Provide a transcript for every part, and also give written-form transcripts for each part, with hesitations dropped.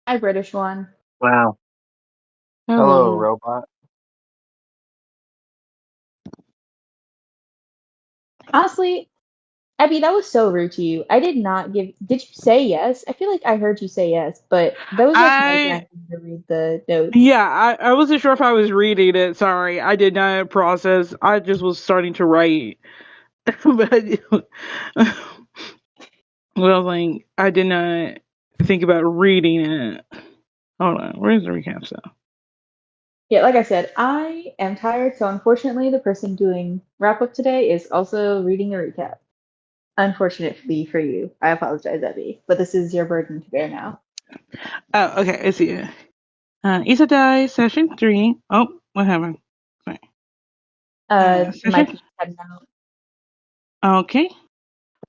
Hi, British one. Wow. Hello, Hello. robot. Honestly, Abby, that was so rude to you. I did not give. Did you say yes? I feel like I heard you say yes, but that was like nerve I wracking to read the notes. yeah, I wasn't sure if I was reading it. Sorry, I did not process. I just was starting to write, but well, like I did not think about reading it. Hold on, where's the recap stuff? Yeah, like I said, I am tired, so unfortunately, the person doing wrap up today is also reading a recap. Unfortunately for you, I apologize, Abby, but this is your burden to bear now. Oh, okay, I see it. Ise Die session 3. Oh, what happened? Sorry. My Session. keep heading out. Okay.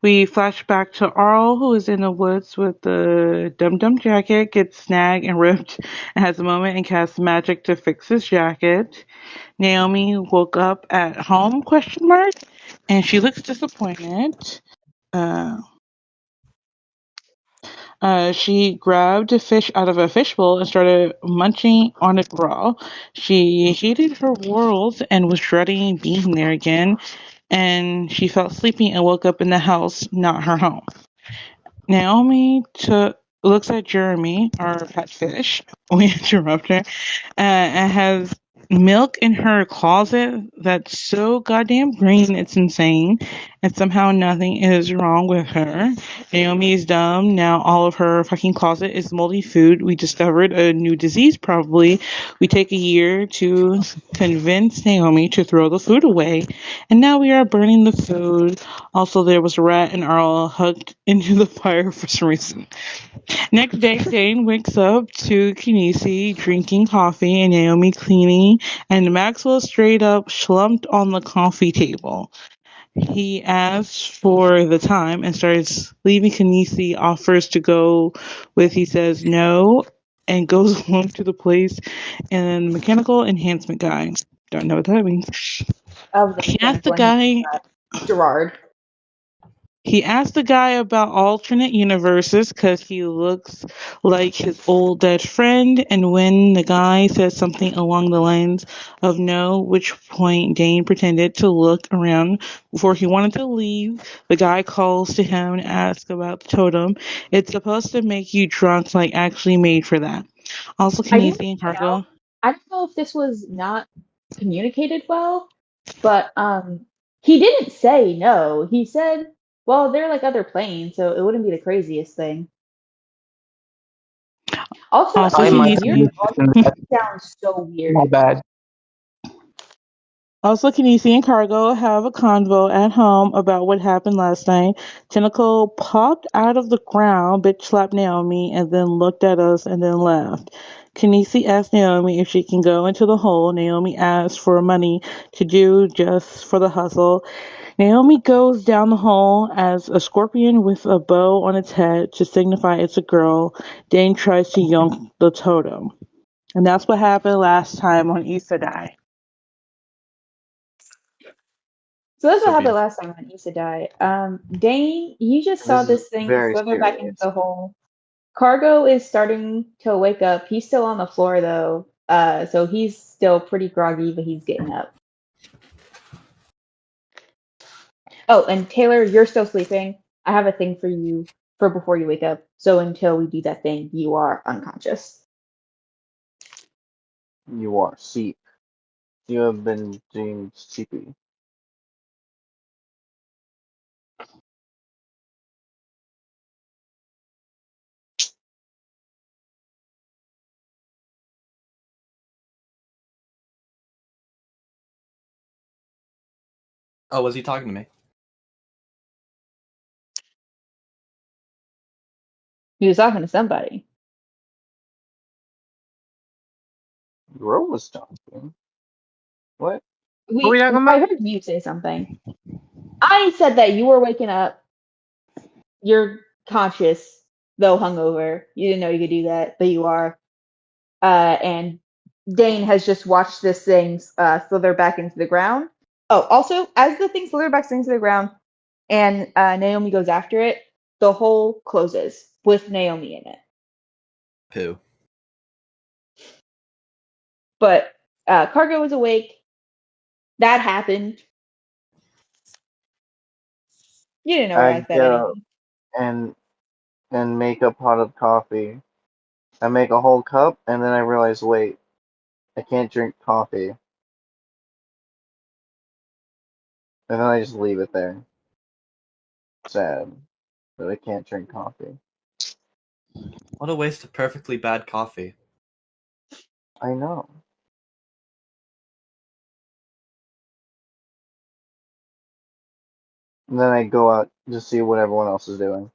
We flash back to Arl, who is in the woods with the Dum Dum jacket, gets snagged and ripped, and has a moment and casts magic to fix his jacket. Naomi woke up at home, question mark, and she looks disappointed. Uh, she grabbed a fish out of a fishbowl and started munching on it raw. She hated her world and was dreading being there again, and she felt sleepy and woke up in the house, not her home. Naomi looks at Jeremy, our pet fish. We interrupt her, and has milk in her closet that's so goddamn green, it's insane. And somehow nothing is wrong with her. Naomi is dumb. Now all of her fucking closet is moldy food. We discovered a new disease, probably. We take a year to convince Naomi to throw the food away. And now we are burning the food. Also, there was a rat and Arl hugged into the fire for some reason. Next day, Dane wakes up to Kinesi drinking coffee and Naomi cleaning, and Maxwell straight up slumped on the coffee table. He asks for the time and starts leaving. Kinesi offers to go with, he says no, and goes home to the place and mechanical enhancement guy. Don't know what that means. Of the He asked the mechanical and guy Gerard. He asked the guy about alternate universes because he looks like his old dead friend, and when the guy says something along the lines of no, which point Dane pretended to look around before he wanted to leave, the guy calls to him and asks about the totem. It's supposed to make you drunk, like actually made for that. Also, I do want Kinesi and to point out, Cargo. I don't know if this was not communicated well, but he didn't say no. He said, well, they're like other planes, so it wouldn't be the craziest thing. Also, Also, I Abby, might your have Kinesi. mistaken volume that. sounds so My weird. bad. Also, Kinesi and Cargo have a convo at home about what happened last night. Tentacle popped out of the ground, bitch slapped Naomi, and then looked at us and then left. Kinesi asked Naomi if she can go into the hole. Naomi asked for money to do just for the hustle. Naomi goes down the hole as a scorpion with a bow on its head to signify it's a girl. Dane tries to yoink the totem. And that's what happened last time on Ise Die. So that's So what happened beautiful. last time on Ise Die. Dane, you just saw This is this thing very slither back into serious. the hole. Cargo is starting to wake up. He's still on the floor though, so he's still pretty groggy, but he's getting up. Oh, and Taylor, you're still sleeping. I have a thing for you for before you wake up. So until we do that thing, you are unconscious. You are sheep. You have been deemed sheepy. Oh, was he talking to me? He was talking to somebody. Ro was talking. What? What are we talking I about? heard you say something. I said that you were waking up. You're conscious, though hungover. You didn't know you could do that, but you are. And Dane has just watched this thing slither back into the ground. Oh, also, as the thing slithers back into the ground and Naomi goes after it, the hole closes with Naomi in it. Pooh. But Cargo was awake. That happened. You didn't know where I I said go anything. and make a pot of coffee. I make a whole cup, and then I realize, wait, I can't drink coffee. And then I just leave it there. Sad that I can't drink coffee. What a waste of perfectly bad coffee. I know. And then I go out to see what everyone else is doing.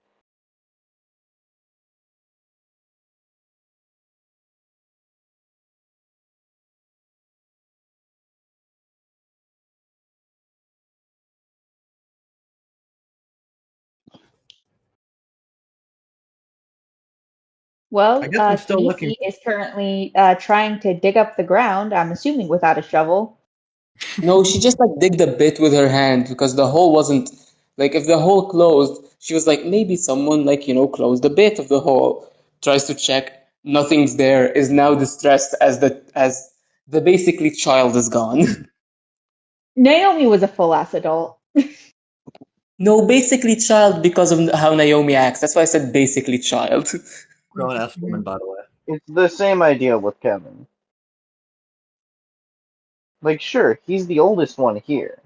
Well, I guess I'm still looking. Kinesi is currently trying to dig up the ground, I'm assuming without a shovel. No, she just like digged a bit with her hand because the hole wasn't like if the hole closed, she was like maybe someone like closed a bit of the hole. Tries to check, nothing's there. Is now distressed as the basically child is gone. Naomi was a full ass adult. No, basically child because of how Naomi acts. That's why I said basically child. Grown ass woman, by the way. It's the same idea with Kevin. Like, sure, he's the oldest one here,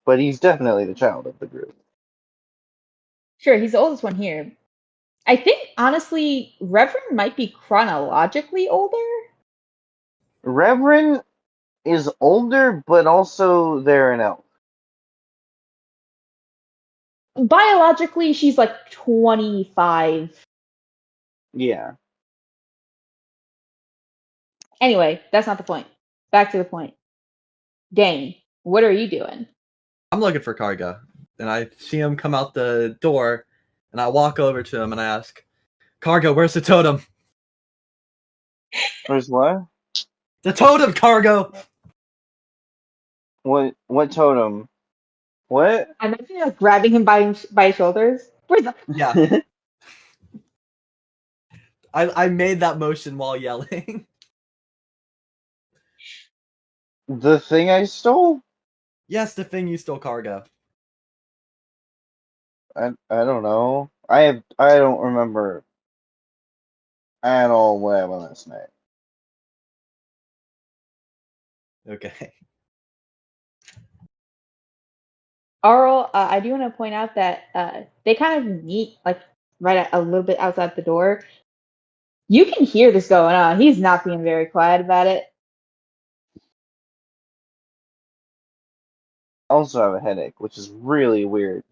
but he's definitely the child of the group. Sure, he's the oldest one here. I think, honestly, Reverend might be chronologically older. Reverend is older, but also they're an elf. Biologically, she's like 25. Yeah. Anyway, that's not the point. Back to the point. Dane, what are you doing? I'm looking for Karga, and I see him come out the door, and I walk over to him and I ask, Karga, where's the totem? Where's what? The totem, Cargo! What totem? What? I'm actually like grabbing him by his shoulders. Where's the Yeah, I made that motion while yelling. The thing I stole? Yes, the thing you stole, Cargo. I don't know. I don't remember at all what happened last night. Okay. Arl? I do want to point out that they kind of meet like a little bit outside the door. You can hear this going on. He's not being very quiet about it. I also have a headache, which is really weird.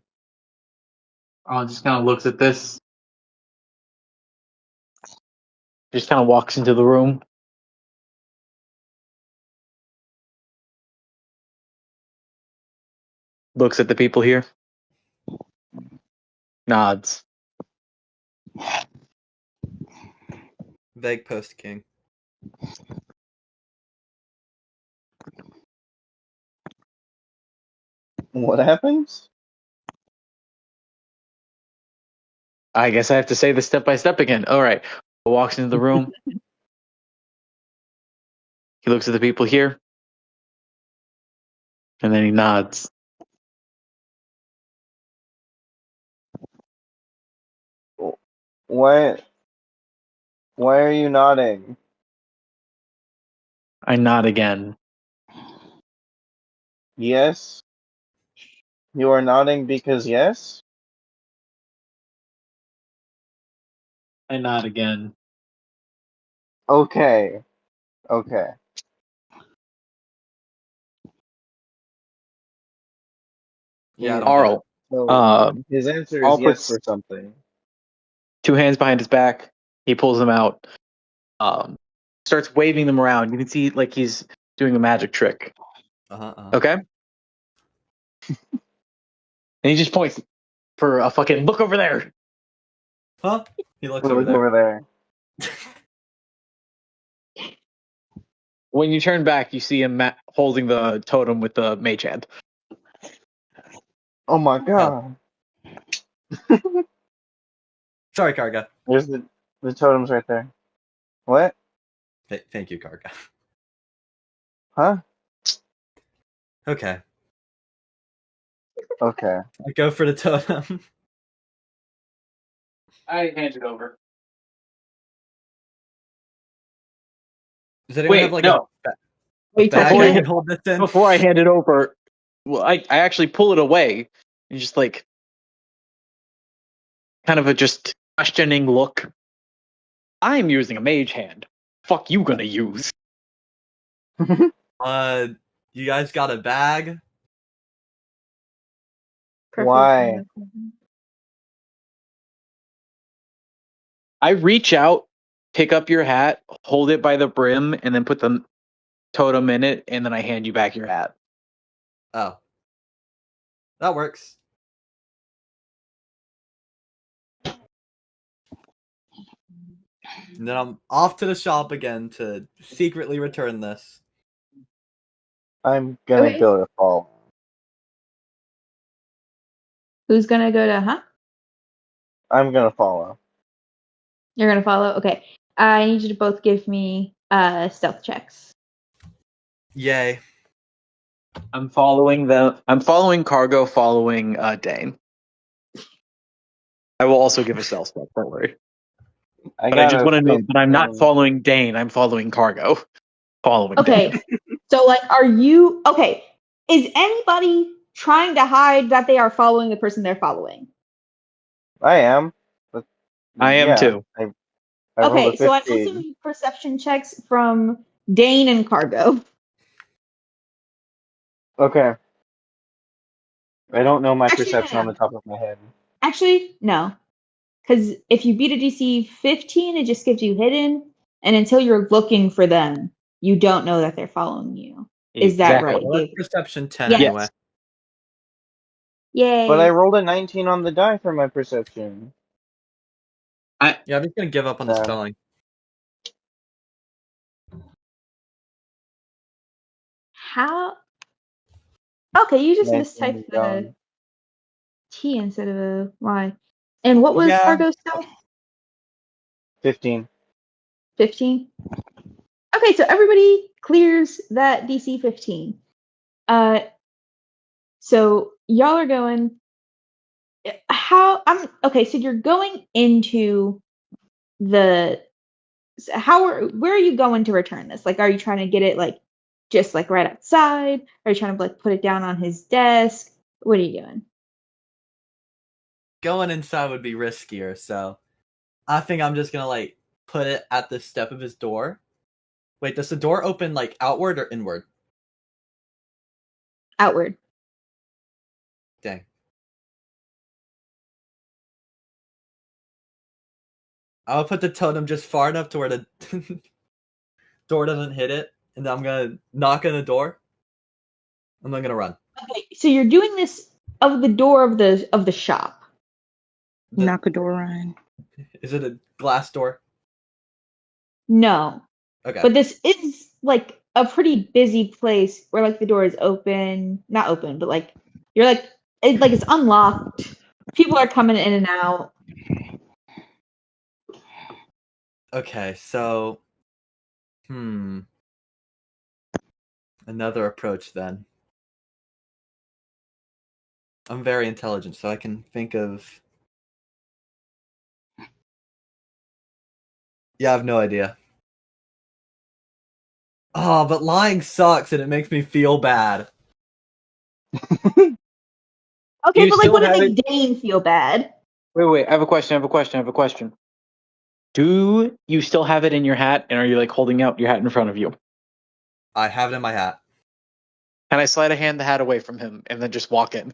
Arl just kind of looks at this. Just kind of walks into the room. Looks at the people here. Nods. Vague post king. What happens? I guess I have to say this step by step again. All right. Walks into the room. He looks at the people here. And then he nods. Why are you nodding? I nod again. Yes? You are nodding because yes? I nod again. Okay. Okay. Yeah, I don't get it. Arl. So his answer Arl is yes puts for something. 2 hands behind his back. He pulls them out. Starts waving them around. You can see like he's doing a magic trick. Okay? And he just points for a fucking look over there. Huh? He looks Look over there. over there. When you turn back, you see him holding the totem with the mage hand. Oh my god. Sorry, Karga. There's the totems right there. What? Thank you, Karga. Huh? Okay. Okay. I go for the totem. I hand it over. Does anyone have Wait, like no. a Are you bag touching I it? can hold this in? Before I hand it over, well, I actually pull it away and just like kind of a just questioning look. I'm using a mage hand. Fuck you gonna use? You guys got a bag? Why? I reach out, pick up your hat, hold it by the brim, and then put the totem in it, and then I hand you back your hat. Oh. That works. And then I'm off to the shop again to secretly return this. I'm gonna Okay. go to fall. Who's gonna go to, huh? I'm gonna follow. You're gonna follow? Okay. I need you to both give me stealth checks. Yay. I'm following Cargo, following Dane. I will also give a stealth step, don't worry. But I just want to note that I'm not following Dane, I'm following Cargo. Following Okay. Dane. So, like, are you okay? Is anybody trying to hide that they are following the person they're following? I am. But, I am yeah, too. I rolled a Okay, so I'm 15. also need perception checks from Dane and Cargo. Okay. I don't know my Actually, perception on no. the top of my head. Actually, no. Because if you beat a DC 15, it just gives you hidden, and until you're looking for them, you don't know that they're following you. Is that Exactly. right, Well, that's Dave? perception 10 Yes. anyway. Yay. But I rolled a 19 on the die for my perception. Yeah, I'm just gonna give up on the spelling. How? Okay, you just 19 is mistyped the gone. T instead of a Y. And what was Yeah. Cargo's stealth? 15. 15? Okay, so everybody clears that DC 15. So y'all are going. Okay, so you're going into the. Where are you going to return this? Like, are you trying to get it like just like right outside? Are you trying to like put it down on his desk? What are you doing? Going inside would be riskier, so I think I'm just gonna like put it at the step of his door. Wait, does the door open like outward or inward? Outward. Dang. I'll put the totem just far enough to where the door doesn't hit it, and then I'm gonna knock on the door. I'm not gonna run. Okay, so you're doing this of the door of the shop. Knock a door on. Is it a glass door? No. Okay. But this is like a pretty busy place where like the door is open, not open, but like you're like it's unlocked. People are coming in and out. Okay, so another approach then. I'm very intelligent, so I can think of. Yeah, I have no idea. Oh, but lying sucks and it makes me feel bad. Okay, You but like still would it have make Dane feel bad? Wait, I have a question. Do you still have it in your hat, and are you like holding out your hat in front of you? I have it in my hat. Can I slide a hand the hat away from him and then just walk in?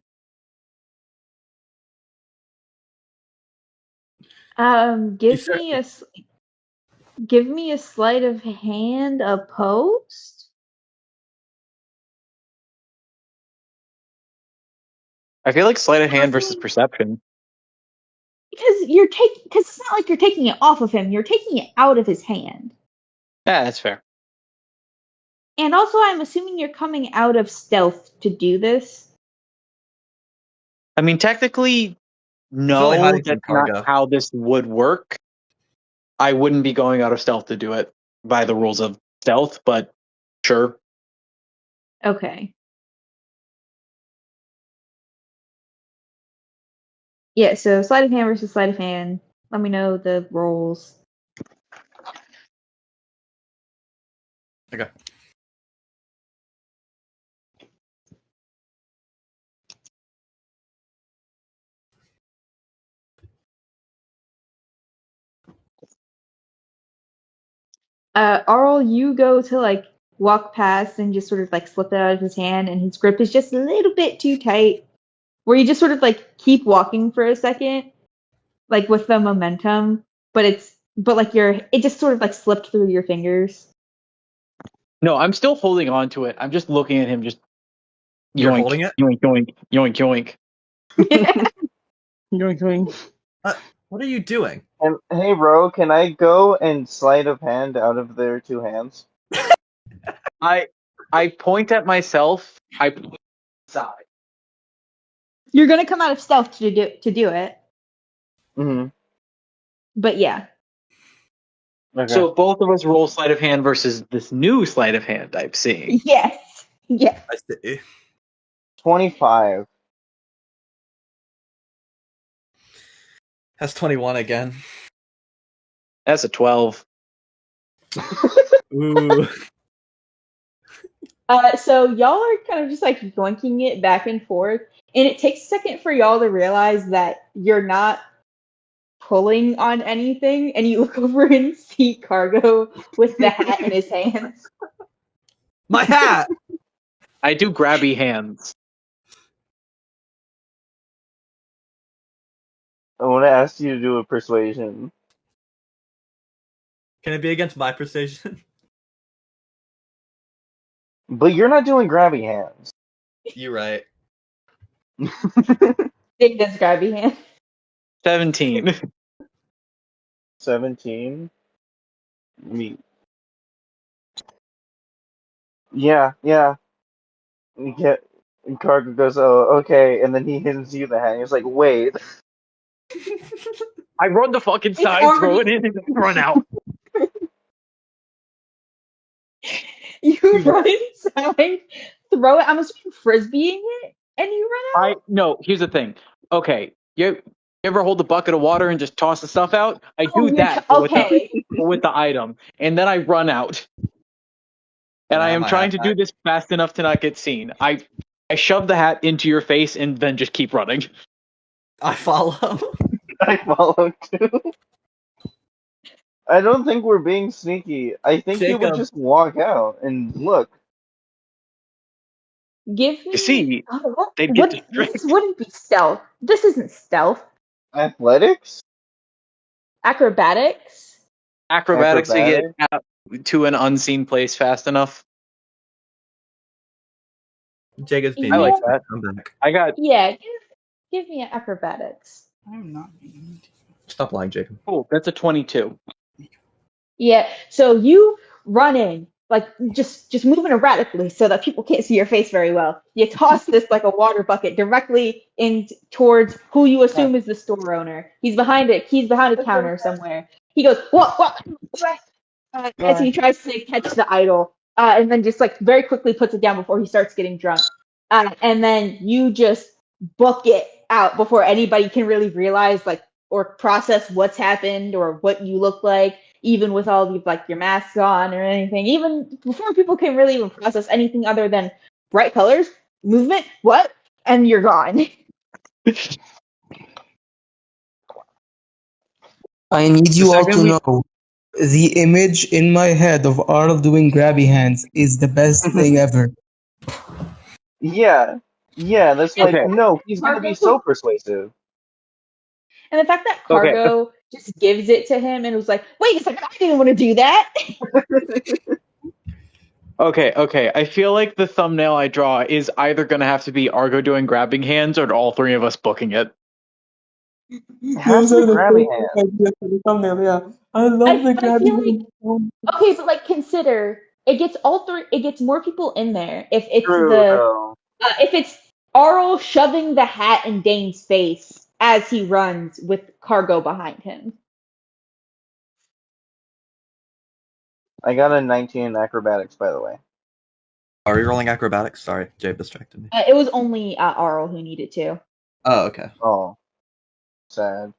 Give me a sleight of hand opposed. I feel like sleight of hand versus perception. Because it's not like you're taking it off of him, you're taking it out of his hand. Yeah, that's fair. And also I'm assuming you're coming out of stealth to do this. I mean, technically, only no, hiding from that's not Cargo. how this would work. I wouldn't be going out of stealth to do it by the rules of stealth, but sure. Okay. Yeah, so sleight of hand versus sleight of hand. Let me know the rolls. Okay. Arl, you go to like walk past and just sort of like slip it out of his hand, and his grip is just a little bit too tight. Where you just sort of like keep walking for a second, like with the momentum, but it just sort of like slipped through your fingers. No, I'm still holding on to it. I'm just looking at him, just You're yoink, holding it? yoink, yoink, yoink, yoink. Yoink, yoink. What are you doing? And hey, bro, can I go and sleight of hand out of their two hands? I point at myself. I point side. You're gonna come out of stealth to do it, Mm-hmm. but yeah. Okay. So both of us roll sleight of hand versus this new sleight of hand I'm seeing. Yes. Yes. I see. 25. That's 21 again. That's a 12. Ooh. So y'all are kind of just like yoinking it back and forth, and it takes a second for y'all to realize that you're not pulling on anything, and you look over and see Cargo with the hat in his hands. My hat! I do grabby hands. I want to ask you to do a persuasion. Can it be against my precision? But you're not doing grabby hands. You're right. Dig this grabby hand. 17. 17? Me. Yeah. You get. And Cargo goes, oh, okay, and then he hands you the hat. And he's like, wait. I run the fucking It's side, throw it in, and then run out. You run inside, throw it. I'm assuming frisbeeing it, and you run out. No, here's the thing. Okay, you ever hold a bucket of water and just toss the stuff out? I Oh, do that, okay. but with the item, and then I run out. And Can I I have am my trying hat to back? do this fast enough to not get seen. I shove the hat into your face and then just keep running. I follow. I follow too. I don't think we're being sneaky. I think he would Jacob. just walk out and look. Give me. You see, Oh, they'd get what? distracted. This wouldn't be stealth. This isn't stealth. Athletics? Acrobatics. Acrobatics to get Acrobatics? out to an unseen place fast enough. Jacob's being I like Yeah. that. I'm back. I got Yeah. Give me an acrobatics. I'm not being. Stop lying, Jacob. cool. That's a 22. Yeah. So you run in, like just moving erratically so that people can't see your face very well. You toss this like a water bucket directly in towards who you assume is the store owner. He's behind it. He's behind a counter somewhere. He goes, what? As he tries to catch the idol, and then just like very quickly puts it down before he starts getting drunk. And then you just book it out before anybody can really realize like or process what's happened or what you look like, even with all of like your masks on or anything. Even before people can really even process anything other than bright colors, movement, what, and you're gone. I need you all to second we- know the image in my head of Arl doing grabby hands is the best thing ever. Yeah. Yeah, that's like, Okay. no, he's gonna be so persuasive. And the fact that Okay. Cargo just gives it to him and was like, wait a second, I didn't want to do that. Okay. I feel like the thumbnail I draw is either going to have to be Argo doing grabbing hands or all three of us booking it. Has the grabby hand. ideas for the thumbnail, yeah. I love the But I grabby feel like hand. okay, but like consider it gets all three. It gets more people in there if it's True, though. if it's Arl shoving the hat in Dane's face as he runs with Cargo behind him. I got a 19 in acrobatics, by the way. Are we rolling acrobatics? Sorry, Jay distracted me. It was only Arl who needed to. Oh, okay. Oh, sad.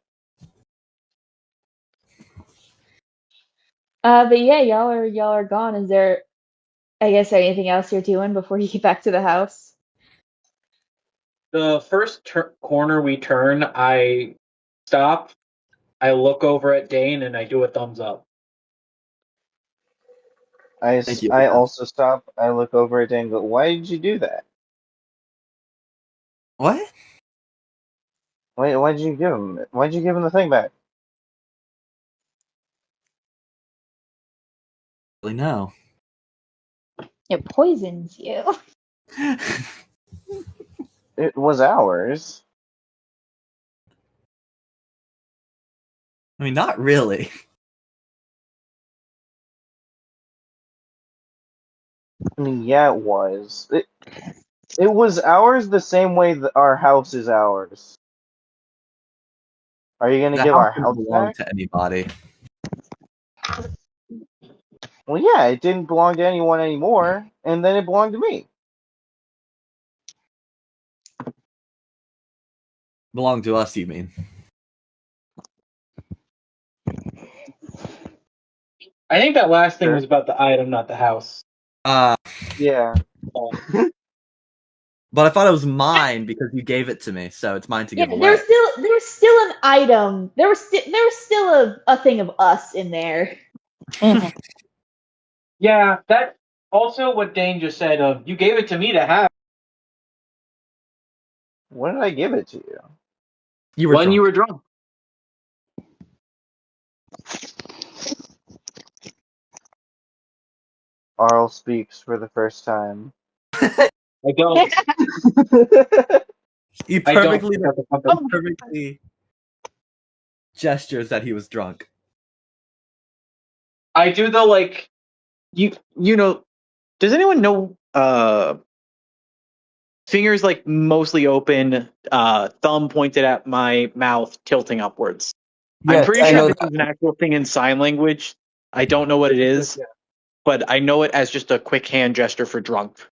But yeah, y'all are gone. Is there, I guess, anything else you're doing before you get back to the house? The first corner we turn, I stop. I look over at Dane and I do a thumbs up. Thank you. I also stop. I look over at Dan and go, "Why did you do that? What? Why did you give him? Why did you give him the thing back?" Really, no. It poisons you. It was ours. I mean, not really. I mean, yeah, it was. It was ours the same way that our house is ours. Are you gonna The give house our didn't house belong back? to anybody. Well, yeah, it didn't belong to anyone anymore, and then it belonged to me. Belong to us, you mean? I think that last thing Sure. was about the item, not the house. Yeah. But I thought it was mine because you gave it to me, so it's mine to Yeah, give away. there's still an item. There was still a thing of us in there. Yeah, that also what Dane just said of you gave it to me to have. When did I give it to you? You were When drunk. you were drunk. Arl speaks for the first time. I don't. He I don't. perfectly gestures that he was drunk. I do the like you know, does anyone know fingers like mostly open, thumb pointed at my mouth, tilting upwards. I'm Yes, pretty I sure know this that. is an actual thing in sign language. I don't know what it is, but I know it as just a quick hand gesture for drunk.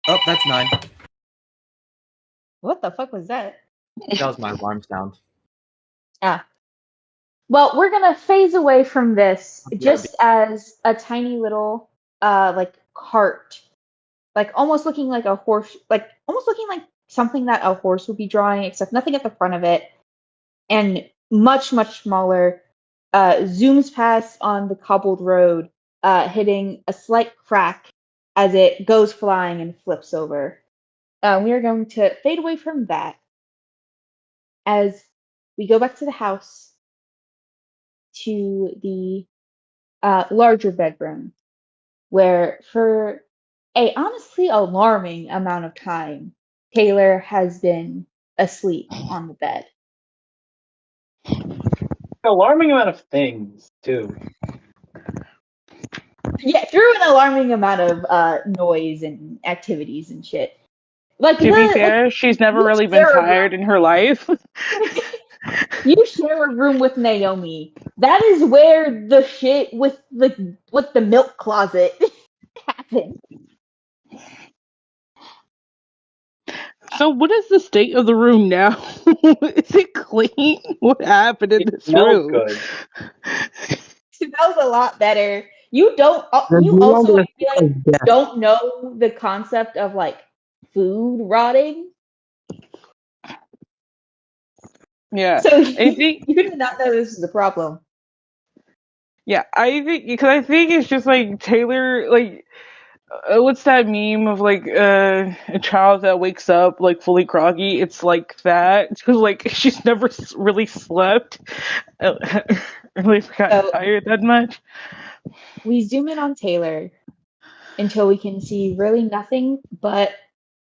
Oh, that's 9. What the fuck was that? That was my alarm sound. Ah. Well, we're gonna phase away from this just as a tiny little like cart. Like almost looking like a horse, like almost looking like something that a horse would be drawing, except nothing at the front of it. And much, much smaller, zooms past on the cobbled road, hitting a slight crack as it goes flying and flips over. We are going to fade away from that as we go back to the house to the larger bedroom, where for a honestly alarming amount of time, Taylor has been asleep on the bed. Alarming amount of things too. Yeah, through an alarming amount of noise and activities and shit. Like To be fair, she's never really been tired in her life. You share a room with Naomi. That is where the shit with the milk closet happened. So what is the state of the room now? Is it clean? What happened in It this smells room? good. Smells a lot better. You don't. There's You no also, longer I a feel smell like, of death. don't know the concept of like food rotting. Yeah, So I think. you did not know this is a problem. Yeah, I think because I think it's just like Taylor, like what's that meme of like a child that wakes up like fully groggy? It's like that because like she's never really slept, really got So tired that much. we zoom in on Taylor until we can see really nothing but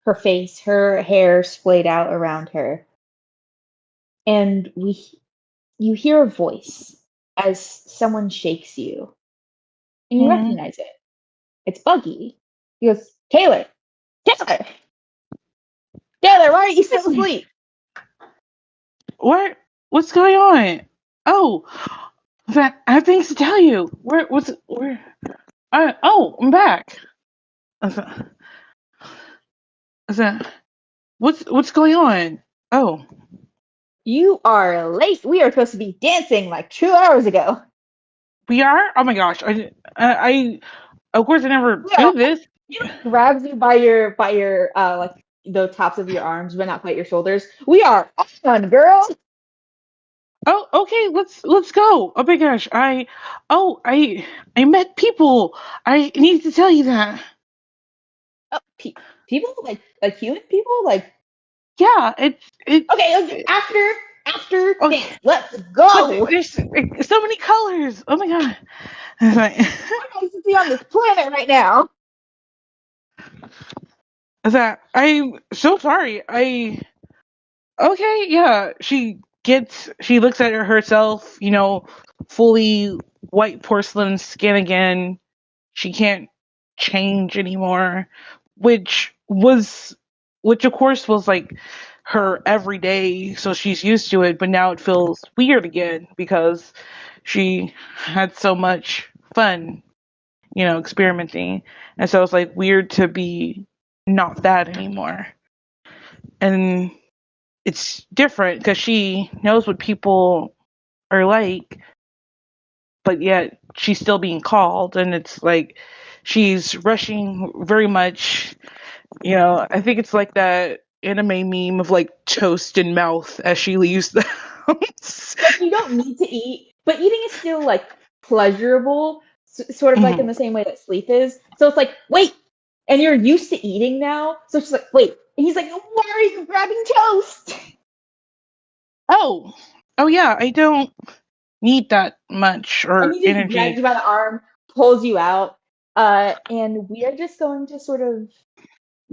her face, her hair splayed out around her, and you hear a voice as someone shakes you, and you Mm-hmm. recognize it. It's Buggy. He goes, Taylor, Taylor, Taylor, why aren't you still asleep? What's going on? Oh, I have things to tell you. Where? I'm back. I said, I said, what's going on? Oh, You are late. We are supposed to be dancing like 2 hours ago. we are. Oh my gosh! I of course I never We are. do this. He like grabs you by your like the tops of your arms, but not quite your shoulders. We are on, girl. Oh, okay. Let's go. Oh my gosh! I met people. I need to tell you that. Oh, people like human people like. Yeah, it's Okay, after okay. dance, let's But go. there's so many colors. Oh my god. It's like, What else is he on this planet right now? that I'm so sorry. Okay, yeah. She looks at herself, fully white porcelain skin again. She can't change anymore, which was, which of course was like her everyday, so she's used to it, but now it feels weird again because she had so much fun, experimenting. And so it's like weird to be not that anymore. And it's different because she knows what people are like, but yet she's still being called. And it's like she's rushing very much. I think it's like that anime meme of like toast in mouth as she leaves the house. Like you don't need to eat, but eating is still like pleasurable, sort of like in Mhm. the same way that sleep is. So it's like, wait, and you're used to eating now. So she's like, wait, and he's like, why are you grabbing toast? Oh, oh yeah, I don't need that much And or he just grabs energy. you by the arm, pulls you out, and we are just going to sort of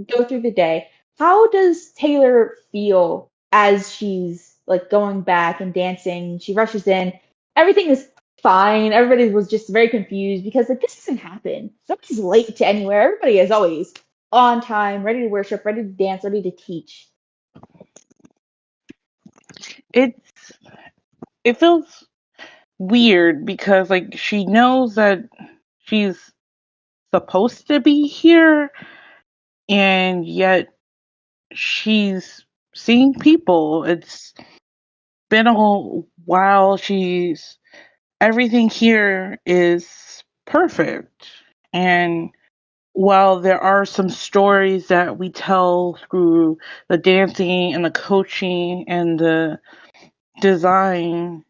go through the day. How does Taylor feel as she's like going back and dancing? She rushes in. Everything is fine. Everybody was just very confused because like this doesn't happen. Nobody's late to anywhere. Everybody is always on time, ready to worship, ready to dance, ready to teach. It it feels weird because like she knows that she's supposed to be here, and yet she's seeing people. It's been a while. She's Everything here is perfect. And while there are some stories that we tell through the dancing and the coaching and the design,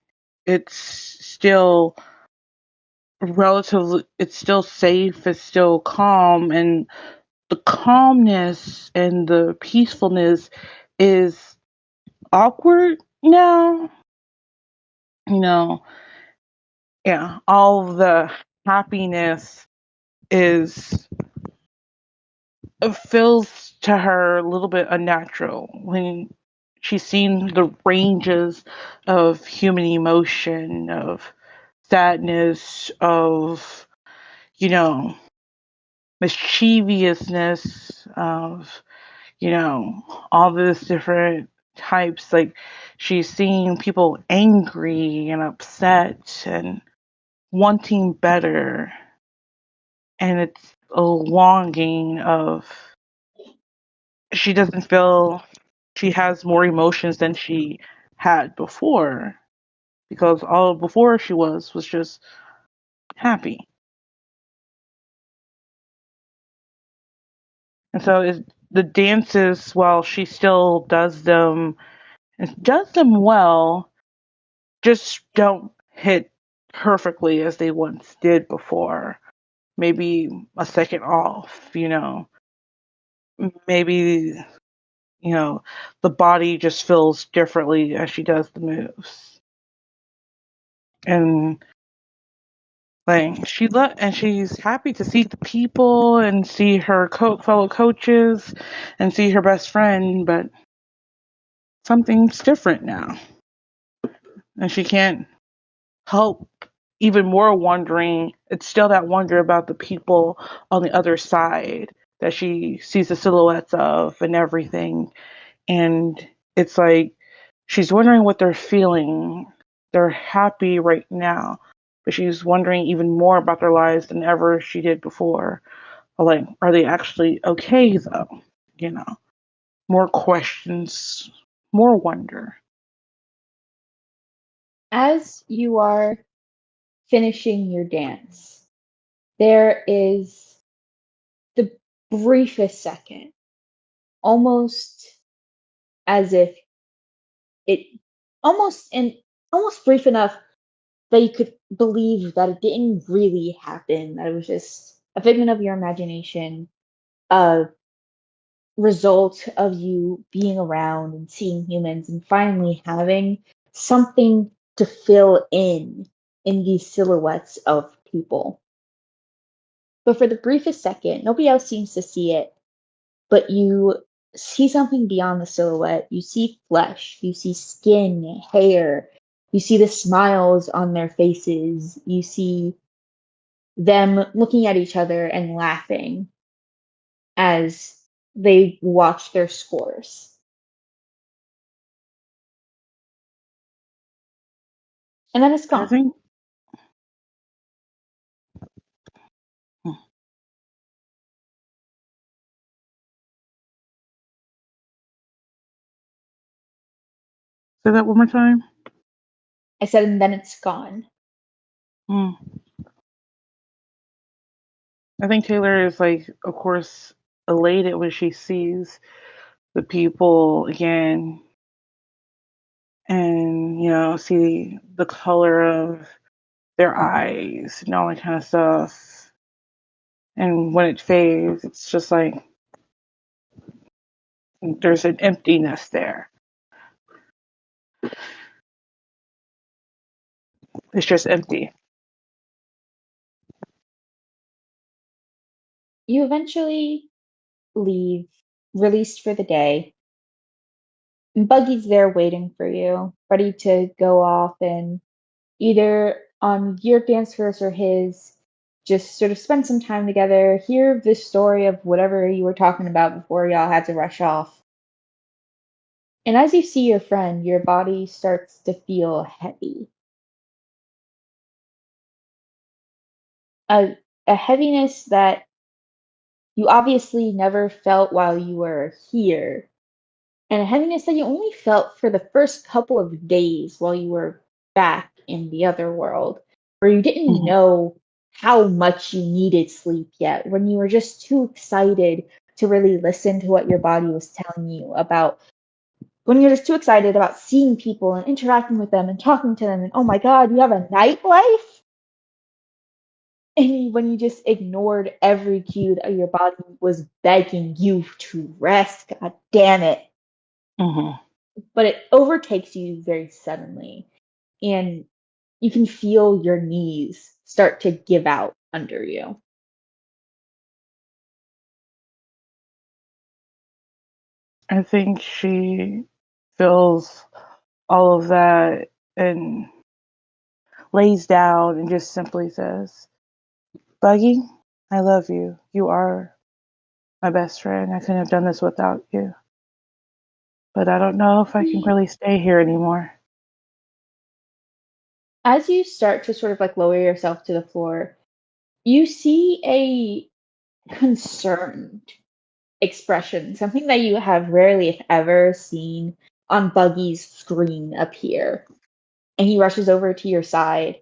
it's still it's still safe, it's still calm, and the calmness and the peacefulness is awkward now. You know, yeah, all of the happiness is it feels to her a little bit unnatural when she's seen the ranges of human emotion, of sadness, of, you know, mischievousness, of, all this different types. Like she's seeing people angry and upset and wanting better. And it's a longing of, she doesn't feel she has more emotions than she had before, because all before she was just happy. And so the dances, while she still does them and does them well, just don't hit perfectly as they once did before. Maybe a second off, maybe, the body just feels differently as she does the moves. And like and she's happy to see the people and see her fellow coaches and see her best friend, but something's different now, and she can't help even more wondering. It's still that wonder about the people on the other side. that she sees the silhouettes of and everything. And it's like she's wondering what they're feeling. They're happy right now, but she's wondering even more about their lives than ever she did before. Like, are they actually okay though? You know, more questions, more wonder. As you are finishing your dance, there is the briefest second, almost as if it almost brief enough that you could believe that it didn't really happen, that it was just a figment of your imagination, a result of you being around and seeing humans and finally having something to fill in these silhouettes of people. But for the briefest second, nobody else seems to see it, but you see something beyond the silhouette. You see flesh, you see skin, hair, you see the smiles on their faces, you see them looking at each other and laughing as they watch their scores. And then it's I gone. think. Say that one more time. I said, and then it's gone. Hmm. I think Taylor is like, of course, elated when she sees the people again, and see the color of their eyes and all that kind of stuff. And when it fades, it's just like there's an emptiness there. It's just empty. You eventually leave, released for the day. And Buggy's there waiting for you, ready to go off and either on your dance course or his, just sort of spend some time together, hear the story of whatever you were talking about before y'all had to rush off. And as you see your friend, your body starts to feel heavy. A heaviness that you obviously never felt while you were here, and a heaviness that you only felt for the first couple of days while you were back in the other world, where you didn't Mm-hmm. know how much you needed sleep yet, when you were just too excited to really listen to what your body was telling you about, when you're just too excited about seeing people and interacting with them and talking to them, and oh my god, you have a nightlife? And when you just ignored every cue that your body was begging you to rest, god damn it. Mm-hmm. But it overtakes you very suddenly, and you can feel your knees start to give out under you. I think she feels all of that and lays down and just simply says, Buggy, I love you. You are my best friend. I couldn't have done this without you. But I don't know if I can really stay here anymore. As you start to sort of like lower yourself to the floor, you see a concerned expression, something that you have rarely, if ever, seen on Buggy's screen appear. And he rushes over to your side.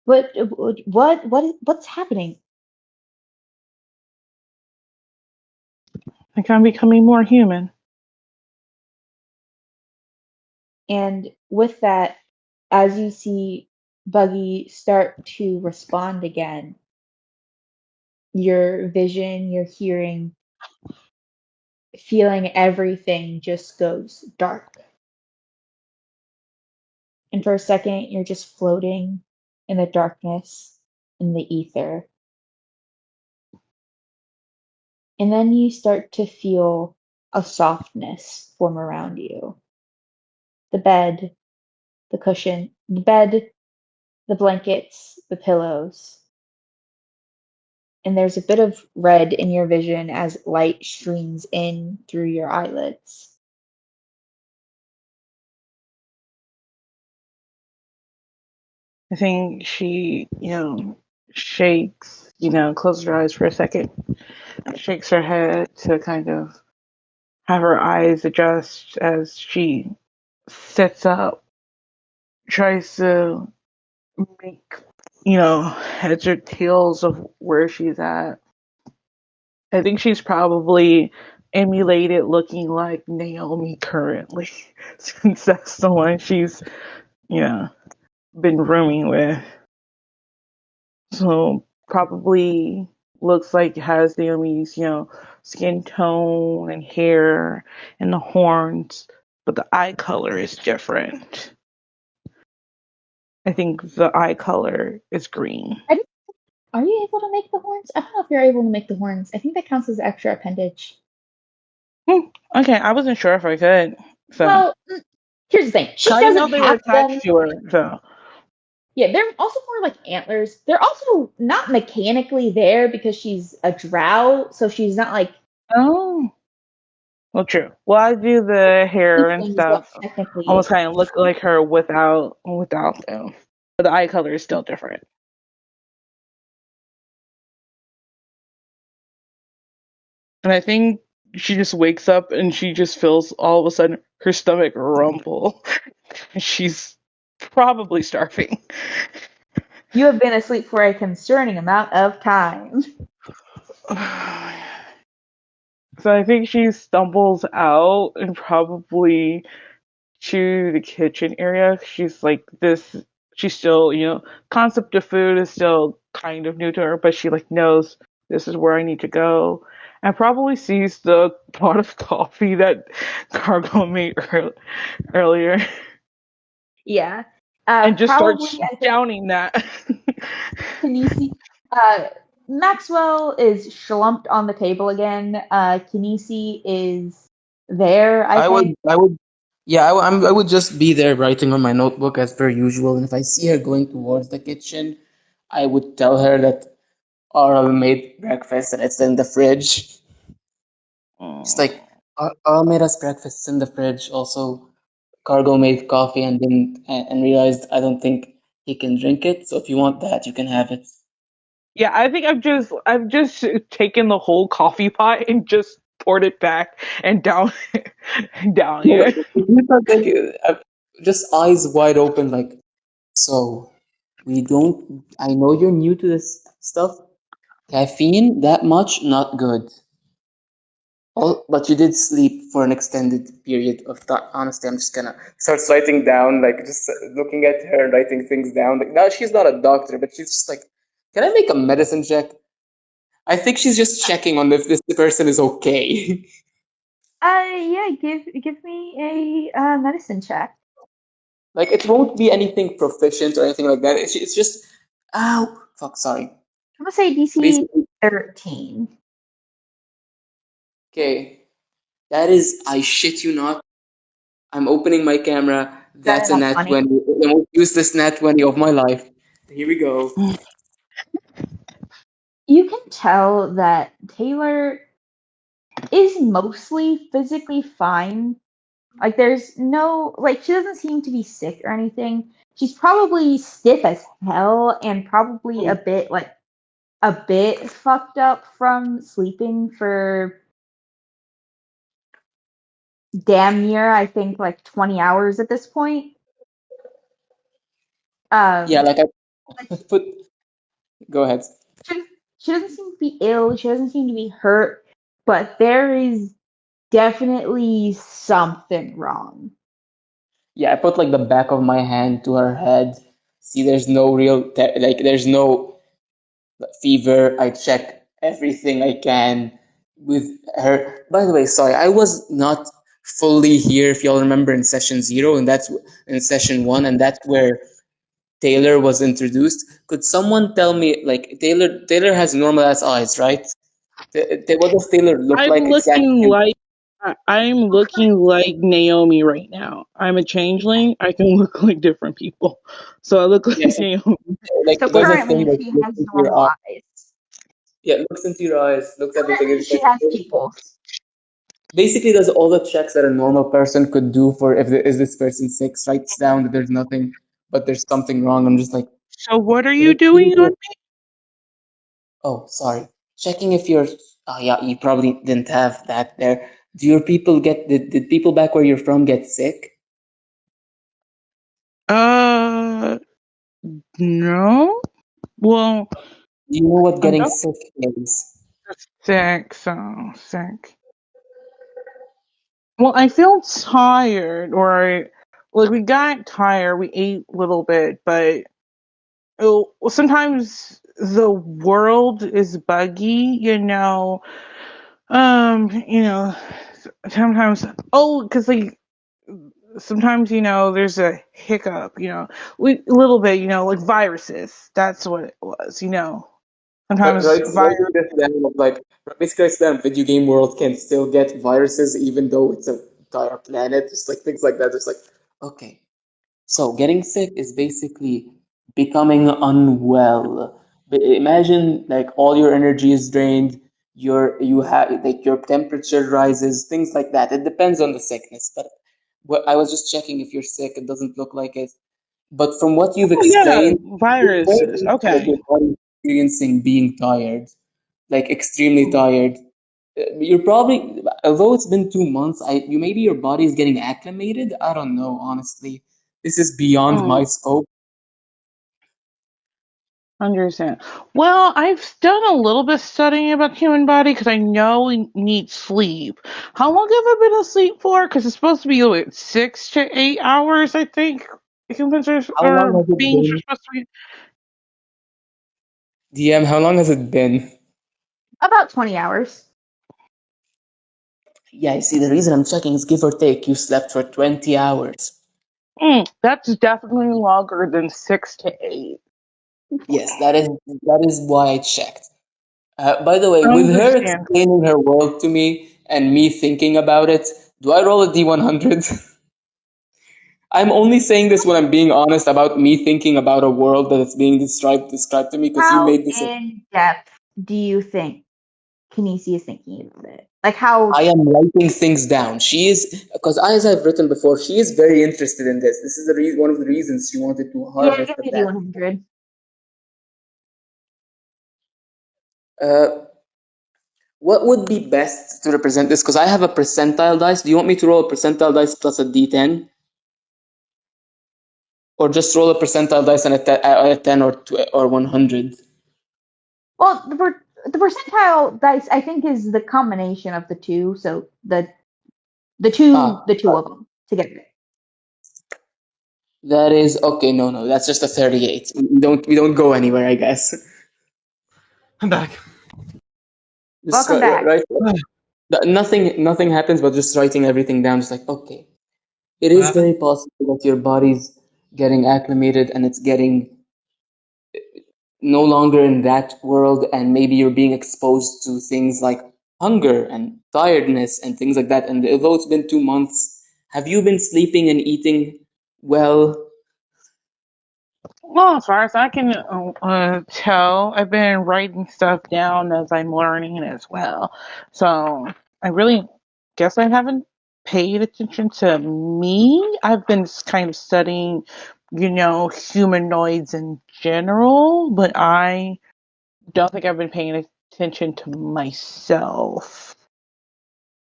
What's happening? I think I'm becoming more human. And with that, as you see Buggy start to respond again, your vision, your hearing, feeling everything just goes dark. And for a second, you're just floating in the darkness, in the ether. And then you start to feel a softness form around you. The bed, the cushion, the bed, the blankets, the pillows. and there's a bit of red in your vision as light streams in through your eyelids. I think she, shakes, closes her eyes for a second, shakes her head to kind of have her eyes adjust as she sits up, tries to make, heads or tails of where she's at. I think she's probably emulated looking like Naomi currently, since that's the one she's, been rooming with. So probably looks like it has Naomi's, skin tone and hair and the horns, but the eye color is different. I think the eye color is green. Are you able to make the horns? I don't know if you're able to make the horns. I think that counts as extra appendage. Okay, I wasn't sure if I could. So. Well, here's the thing. She I didn't know doesn't they were have them. attached to her, so. Yeah, they're also more like antlers. They're also not mechanically there because she's a drow, so she's not like. Oh. Well, true. Well, I do the hair and things that stuff. technically Almost kind of look like her without them. But the eye color is still different. And I think she just wakes up and she just feels all of a sudden her stomach rumble. She's probably starving. You have been asleep for a concerning amount of time. So I think she stumbles out and probably to the kitchen area. She's like this. She's still, concept of food is still kind of new to her, but she like knows this is where I need to go, and probably sees the pot of coffee that Cargo made earlier. Yeah. And just probably, starts downing that. Can you see? Maxwell is schlumped on the table again. Kinesi is there, I think. I would just be there writing on my notebook as per usual. And if I see her going towards the kitchen, I would tell her that Aura made breakfast and it's in the fridge. She's like, Aura made us breakfast, it's in the fridge. Also, Cargo made coffee and didn't and realized I don't think he can drink it. So if you want that, you can have it. Yeah, I think I've just taken the whole coffee pot and just poured it back and down it. Just eyes wide open, like, so we don't. I know you're new to this stuff. Caffeine that much, not good. But you did sleep for an extended period of time. Honestly, I'm just gonna start writing down, like just looking at her and writing things down. Like now, she's not a doctor, but she's just like, can I make a medicine check? I think she's just checking on if this person is okay. Yeah, give me a medicine check. Like it won't be anything proficient or anything like that. It's just, ow, fuck, sorry. I'm gonna say DC 13. Okay, that is, I shit you not. I'm opening my camera. That's a enough nat money? 20. The most useless nat 20 of my life. Here we go. You can tell that Taylor is mostly physically fine. Like there's no she doesn't seem to be sick or anything. She's probably stiff as hell and probably a bit fucked up from sleeping for damn near, I think, 20 hours at this point. Yeah, like I put. Go ahead. She doesn't seem to be ill. She doesn't seem to be hurt, but there is definitely something wrong. Yeah, I put like the back of my hand to her head. See, there's no real there's no fever. I check everything I can with her. By the way, sorry, I was not fully here. If y'all remember in session 0, and that's in session 1, and that's where Taylor was introduced. Could someone tell me, like, Taylor has normal ass eyes, right? What does Taylor look I'm like looking exactly? like I'm looking like Naomi right now. I'm a changeling. I can look like different people. So I look like Yes, Naomi. like So there's a thing currently that she looks has into your normal eye. eyes. Yeah, looks into your eyes, looks everything. It's She like has pupils. basically does all the checks that a normal person could do for if is this person sick. Writes down that there's nothing, but there's something wrong. I'm just like, So what are you doing on me? oh, sorry. Checking if you're. Oh yeah, you probably didn't have that there. Do your people get? Did people back where you're from get sick? No. Well, Do you know what I'm getting not sick is? sick, so sick. Well, I feel tired, like we got tired, we ate a little bit, but sometimes the world is buggy, you know, sometimes, because like, sometimes, there's a hiccup, a little bit, like viruses, that's what it was, But sometimes writing this down of like basically writes down video game world can still get viruses even though it's an entire planet, just like things like that. It's like okay, so getting sick is basically becoming unwell. But imagine like all your energy is drained, you have like your temperature rises, things like that. It depends on the sickness, but I was just checking if you're sick. It doesn't look like it. But from what you've oh yeah, explained, it very viruses, seems like okay. your body's experiencing being tired, like extremely tired. You're probably, although it's been 2 months, maybe your body is getting acclimated. I don't know, honestly. This is beyond my scope. Understand. Well, I've done a little bit of studying about the human body because I know we need sleep. How long have I been asleep for? Because it's supposed to be like 6 to 8 hours, I think. Humans How long are has it beings are been? supposed to be. DM, how long has it been? About 20 hours. Yeah, I see. The reason I'm checking is give or take. You slept for 20 hours. That's definitely longer than 6 to 8. Yes, that is why I checked. By the way, with her Understand. explaining her world to me and me thinking about it, do I roll a D100? I'm only saying this when I'm being honest about me thinking about a world that is being described to me because you How made this. in depth do you think Kinesi is thinking of it? Like how? I am writing things down. She is because as I've written before, she is very interested in this. This is one of the reasons she wanted to Yeah, harvest give the me a plant. D100. Uh, what would be best to represent this? Because I have a percentile dice. Do you want me to roll a percentile dice plus a D10? Or just roll a percentile dice and a 10 or 100? Well, the percentile dice I think is the combination of the two. So Ah, the two of them together. that is okay. No, that's just a 38. We don't go anywhere, I guess. I'm back. Just Welcome back. right. Nothing happens, but just writing everything down. Just like okay, it What is happened? very possible that your body's getting acclimated and it's getting no longer in that world, and maybe you're being exposed to things like hunger and tiredness and things like that. And although it's been 2 months, have you been sleeping and eating well? Well, as far as I can tell, I've been writing stuff down as I'm learning as well. So I really guess I haven't paid attention to me. I've been kind of studying, humanoids in general, but I don't think I've been paying attention to myself.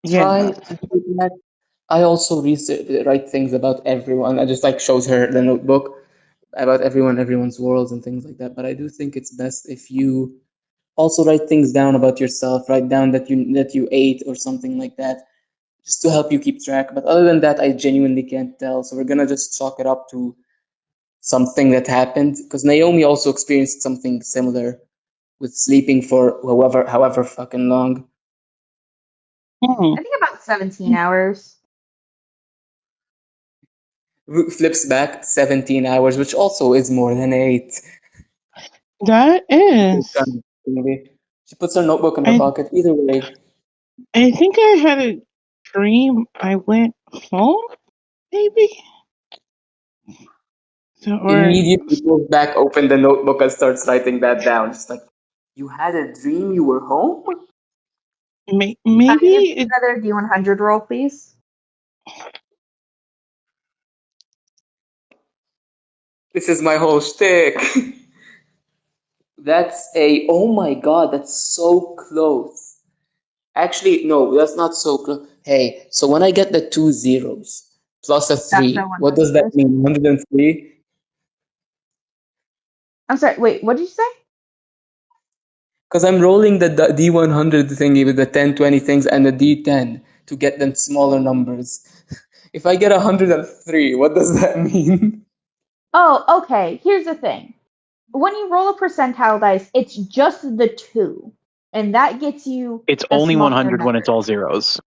Try Yeah. to do that. I also write things about everyone. I just like shows her the notebook about everyone's worlds and things like that. But I do think it's best if you also write things down about yourself. Write down that you ate or something like that, just to help you keep track. But other than that, I genuinely can't tell. So we're gonna just chalk it up to something that happened because Naomi also experienced something similar with sleeping for however fucking long. Hmm. I think about 17 hours. Flips back 17 hours, which also is more than 8. That is. Maybe. She puts her notebook in her I pocket. Either way, I think I had a dream. I went home, maybe. So, or immediately pulls back open the notebook and starts writing that down. Just like You had a dream you were home? Maybe it, Another D100 roll, please. This is my whole shtick. That's a. Oh my god, that's so close. Actually, no, that's not so close. Hey, so when I get the two zeros plus a That's a 3, what does that 100. mean? 103? I'm sorry, wait, what did you say? Because I'm rolling the D100 thingy with the 10, 20 things and the D10 to get them smaller numbers. If I get 103, what does that mean? Oh, okay. Here's the thing. When you roll a percentile dice, it's just the 2. And that gets you It's the only smaller 100 when it's number. all zeros.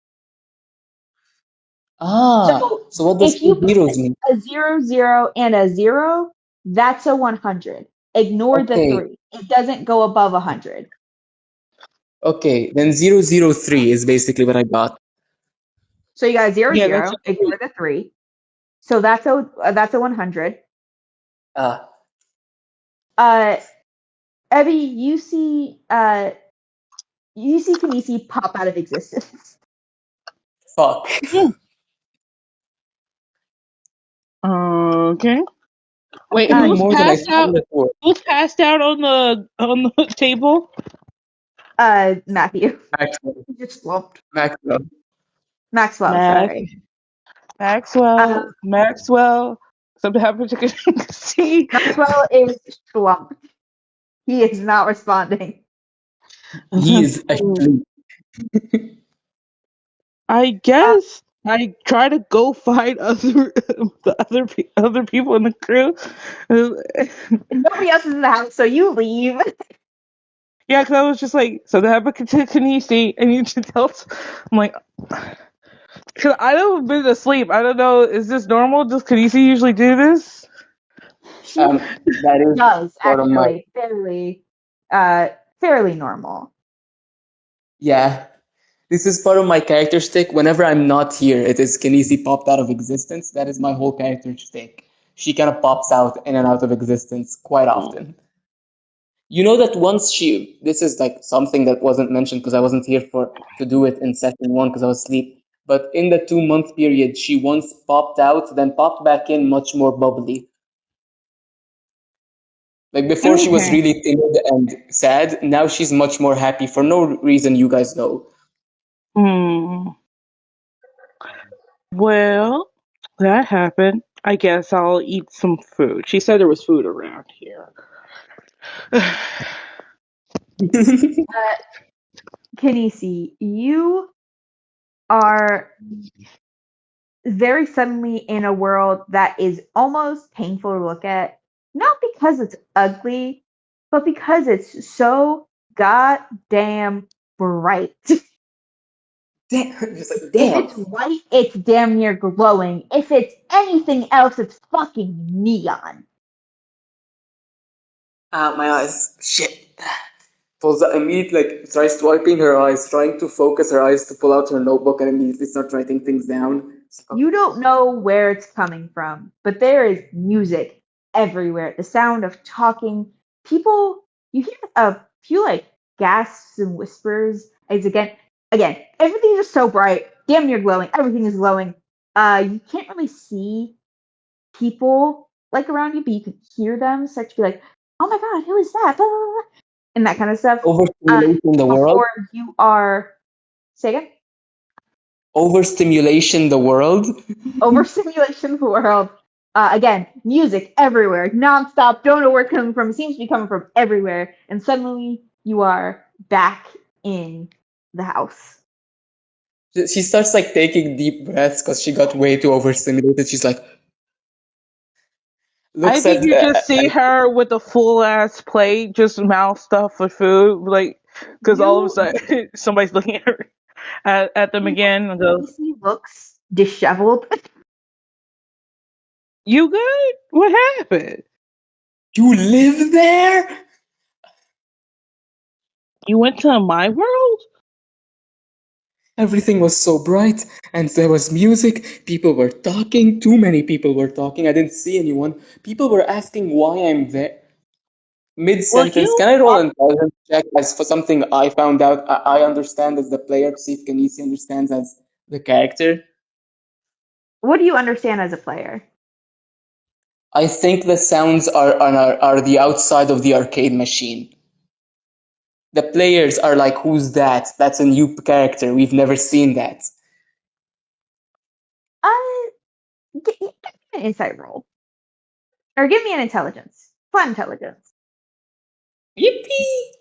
Ah, So so what does if you two put zeros mean? a 0, 0, and a 0, that's a 100. Ignore the Okay, 3. It doesn't go above 100. okay, then 003 is basically what I got. So you got a 0, yeah, that's 0, ignore the 3. So that's a 100. Ah, Evie, you see Kanisi pop out of existence. fuck. okay. Wait, Even who's more than I passed thought out? it was. Who's passed out on the table? Matthew. Maxwell. He just slumped. Maxwell. Maxwell, Max, sorry. Maxwell, Maxwell. Something happened to Kanisi. Maxwell is slumped. He is not responding. He is asleep. I guess I try to go find other people in the crew. Nobody else is in the house, so you leave. Yeah, because I was just like, so that happened to Kanisi, and you just tell. I'm like, because I don't been asleep. I don't know. Is this normal? Does Kanisi usually do this? She That is does part of my. actually fairly normal. Yeah. This is part of my character stick. Whenever I'm not here, it is Kinesi popped out of existence. That is my whole character stick. She kind of pops out in and out of existence quite often. You know that once she, this is like something that wasn't mentioned because I wasn't here for to do it in session 1 because I was asleep. But in the 2 month period, she once popped out, then popped back in much more bubbly. Like before, she was Okay. really timid and sad. Now she's much more happy for no reason you guys know. Hmm. Well, that happened. I guess I'll eat some food. She said there was food around here. Kanisi, you are very suddenly in a world that is almost painful to look at. Not because it's ugly, but because it's so goddamn bright. Just like, If damn. it's white, it's damn near glowing. If it's anything else, it's fucking neon. My eyes. Shit. Pulls out immediately, like, tries wiping her eyes, trying to focus her eyes to pull out her notebook and immediately start writing things down. You don't know where it's coming from, but there is music everywhere. The sound of talking. People, you hear a few like gasps and whispers. As again, everything is so bright, damn near glowing. Everything is glowing. You can't really see people like around you, but you can hear them start to be like, "Oh my god, who is that?" Blah, blah, blah, and that kind of stuff. Overstimulation the world. Before you are, say again. Overstimulation the world. Overstimulation world. Again, music everywhere, nonstop. Don't know where it's coming from. It seems to be coming from everywhere. And suddenly you are back in the house. She starts like taking deep breaths because she got way too overstimulated. She's like, I looks think at, you just see her with a full ass plate, just mouth stuffed with food, like because all of a You sudden somebody's looking at her at them again and goes, He looks disheveled. "You good? What happened? you live there? You went to my world?" Everything was so bright, and there was music. People were talking. Too many people were talking. I didn't see anyone. People were asking why I'm there. Mid-sentence, you can I roll an intelligence check as for something I found out I understand as the player to see if Kenisi understands as the character? What do you understand as a player? I think the sounds are the outside of the arcade machine. The players are like, who's that? That's a new character. We've never seen that. Uh, give me an insight roll. Or give me an intelligence. Fun intelligence. Yippee!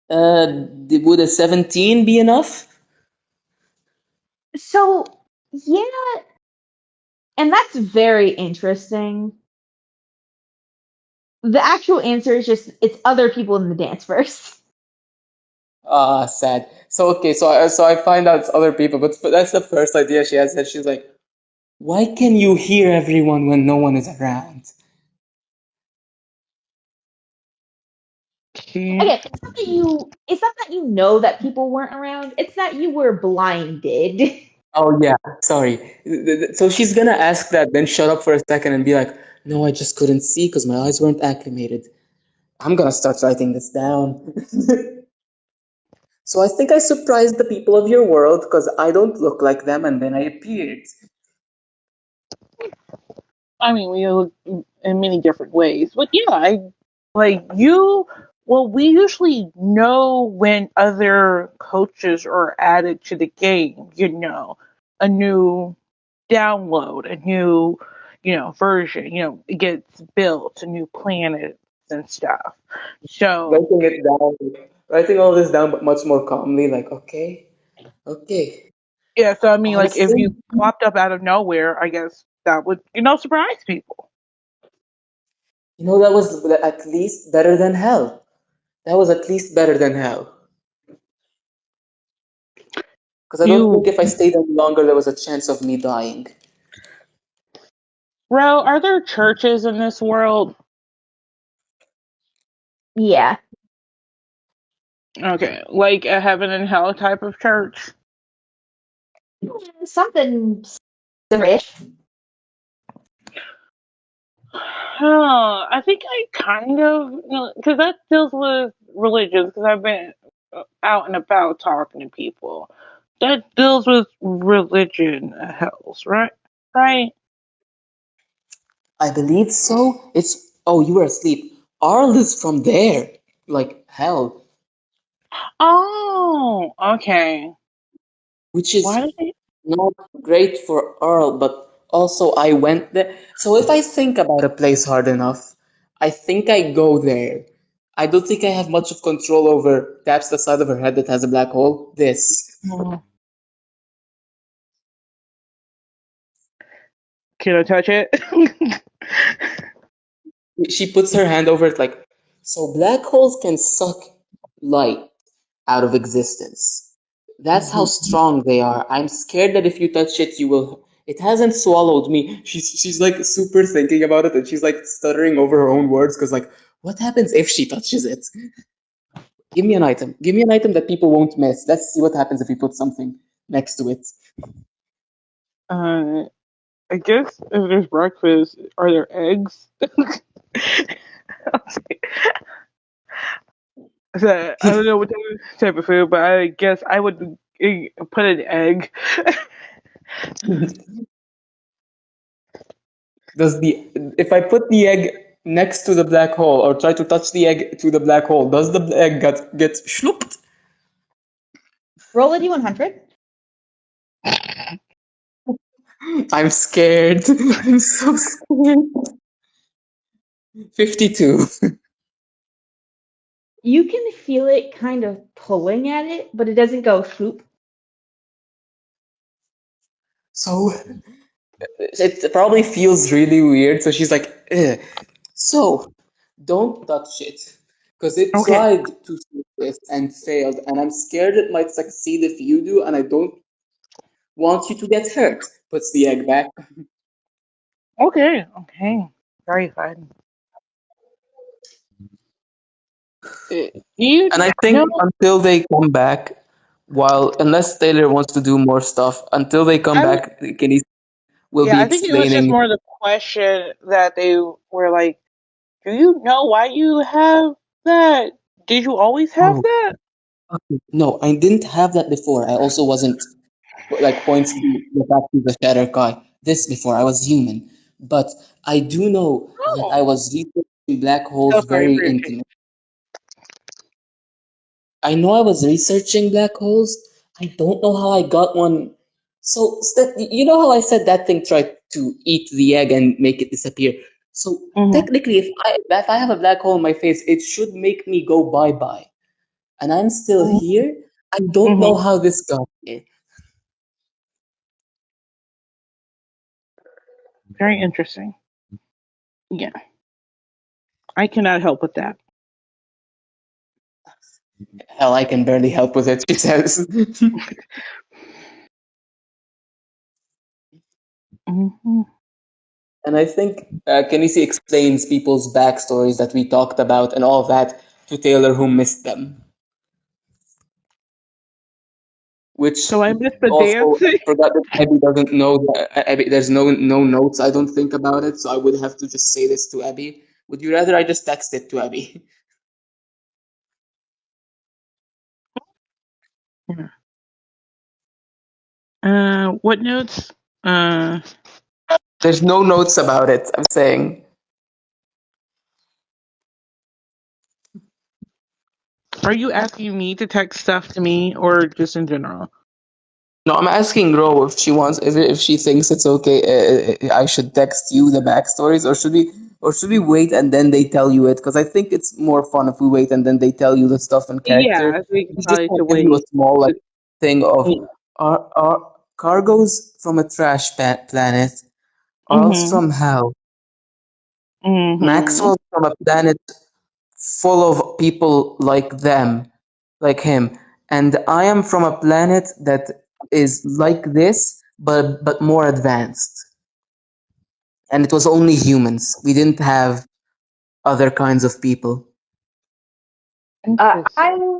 Would a 17 be enough? So, yeah, and that's very interesting. The actual answer is just it's other people in the dance first. Ah, sad. So okay, so I find out it's other people, but that's the first idea she has. That she's like, why can you hear everyone when no one is around? Again, it's not that you know that people weren't around, it's that you were blinded. Oh yeah, sorry. So she's gonna ask that, then shut up for a second and be like, "No, I just couldn't see because my eyes weren't acclimated." I'm gonna start writing this down. So I think I surprised the people of your world because I don't look like them, and then I appeared. I mean, we look in many different ways, but yeah, I like you. Well, we usually know when other coaches are added to the game. A new download, a new, version. It gets built, a new planet and stuff. So Writing it down, writing all this down, but much more calmly. Like, okay, okay. yeah, so I mean, like if Honestly, you popped up out of nowhere, I guess that would, surprise people. that was at least better than hell. That was at least better than hell. Because I don't You, think if I stayed any longer, there was a chance of me dying. Ro, are there churches in this world? Yeah. Okay, like a heaven and hell type of church. Something rich. I think I kind of, because that deals with religion. Because I've been out and about talking to people. That deals with religion, hells, right? Right. I believe so. Oh, you were asleep. Arl is from there. Like hell. Oh, okay. Which Why is did they? not great for Earl, but also I went there. So if I think about a place hard enough, I think I go there. I don't think I have much of control over that's the side of her head that has a black hole. This. Hmm, can I touch it? She puts her hand over it like, so black holes can suck light out of existence. That's how strong they are. I'm scared that if you touch it, you will. It hasn't swallowed me. She's like super thinking about it, and she's like stuttering over her own words because like, what happens if she touches it? Give me an item. Give me an item that people won't miss. Let's see what happens if we put something next to it. uh, I guess if there's breakfast, are there eggs? So, I don't know what type of food, but I guess I would put an egg. Does the if I put the egg next to the black hole or try to touch the egg to the black hole, does the egg get schlooped? Roll a d100. I'm scared. I'm so scared. 52. You can feel it kind of pulling at it, but it doesn't go swoop. So it probably feels really weird. So she's like, "Ugh." So don't touch it. Because it Okay. tried to do this and failed. And I'm scared it might succeed if you do. And I don't want you to get hurt. Puts the egg back. Okay. Okay. Very fun. You And I think know, until they come back, unless Taylor wants to do more stuff, until they come I would. back, Kenny will Yeah, be I think it was just explaining. more the question that they were like. Do you know why you have that? Did you always have Oh, that? okay. No, I didn't have that before. I also wasn't like points to the fact to the shatter guy. This before I was human, but I do know that I Oh. was researching black So holes sorry very for your take. intimate. I know I was researching black holes. I don't know how I got one. So, you know how I said that thing tried to eat the egg and make it disappear. So Mm-hmm. technically, if I have a black hole in my face, it should make me go bye bye. And I'm still here. I don't know Mm-hmm. how this got here. Very interesting. Yeah. I cannot help with that. Hell, I can barely help with it, she says. Mm-hmm. And I think Kenisi explains people's backstories that we talked about and all that to Taylor, who missed them. Which So I missed the also, I dancing. forgot that Abby doesn't know that there's no notes, I don't think about it, so I would have to just say this to Abby. Would you rather I just text it to Abby? What notes? There's no notes about it, I'm saying. Are you asking me to text stuff to me or just in general? No, I'm asking Ro if she wants, if she thinks it's okay. I should text you the backstories, or should we wait and then they tell you it? Because I think it's more fun if we wait and then they tell you the stuff in Yeah, character. I think We just probably want to to give you a wait. small like thing of Yeah. are cargoes from a trash planet, Arl's Mm-hmm. from how, Mm-hmm. Maxwell's from a planet full of people like them, like him, and I am from a planet that is like this, but more advanced. And it was only humans. We didn't have other kinds of people. Uh, Interesting. I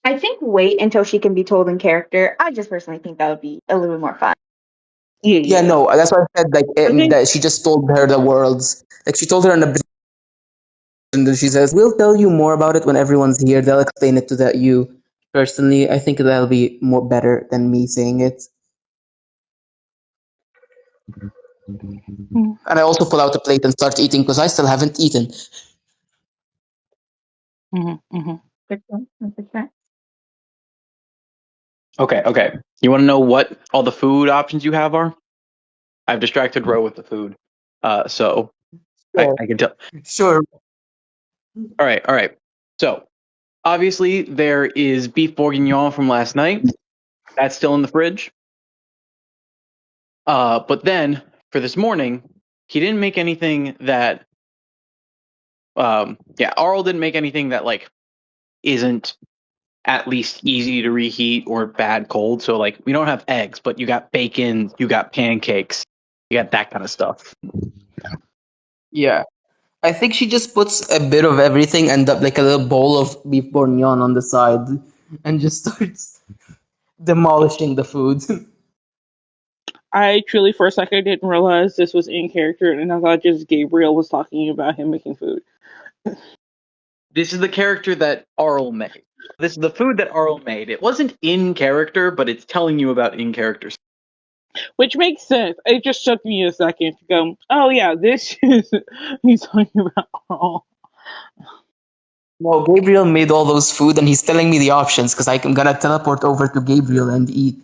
I think wait until she can be told in character. I just personally think that would be a little bit more fun. Yeah, Yeah, yeah. no, that's why I said like I think that she just told her the worlds. Like she told her in a and then she says, "We'll tell you more about it when everyone's here. They'll explain it to that you." Personally, I think that'll be more better than me saying it. And I also pull out a plate and start eating because I still haven't eaten. mm-hmm, mm-hmm. Good point, 100%. Okay. You want to know what all the food options you have are? I've distracted Ro with the food. So Sure. I can tell. Sure. All right. So obviously there is beef bourguignon from last night. That's still in the fridge. But then for this morning, he didn't make anything that. Arl didn't make anything that like isn't at least easy to reheat or bad cold. So like we don't have eggs, but you got bacon, you got pancakes, you got that kind of stuff. Yeah. I think she just puts a bit of everything and like a little bowl of beef bourguignon on the side and just starts demolishing the food. I truly, for a second, didn't realize this was in character, and I thought just Gabriel was talking about him making food. This is the character that Arl made. This is the food that Arl made. It wasn't in character, but it's telling you about in character. Which makes sense. It just took me a second to go, oh yeah, this is he's talking about all. No, Gabriel made all those food and he's telling me the options because I'm gonna teleport over to Gabriel and eat.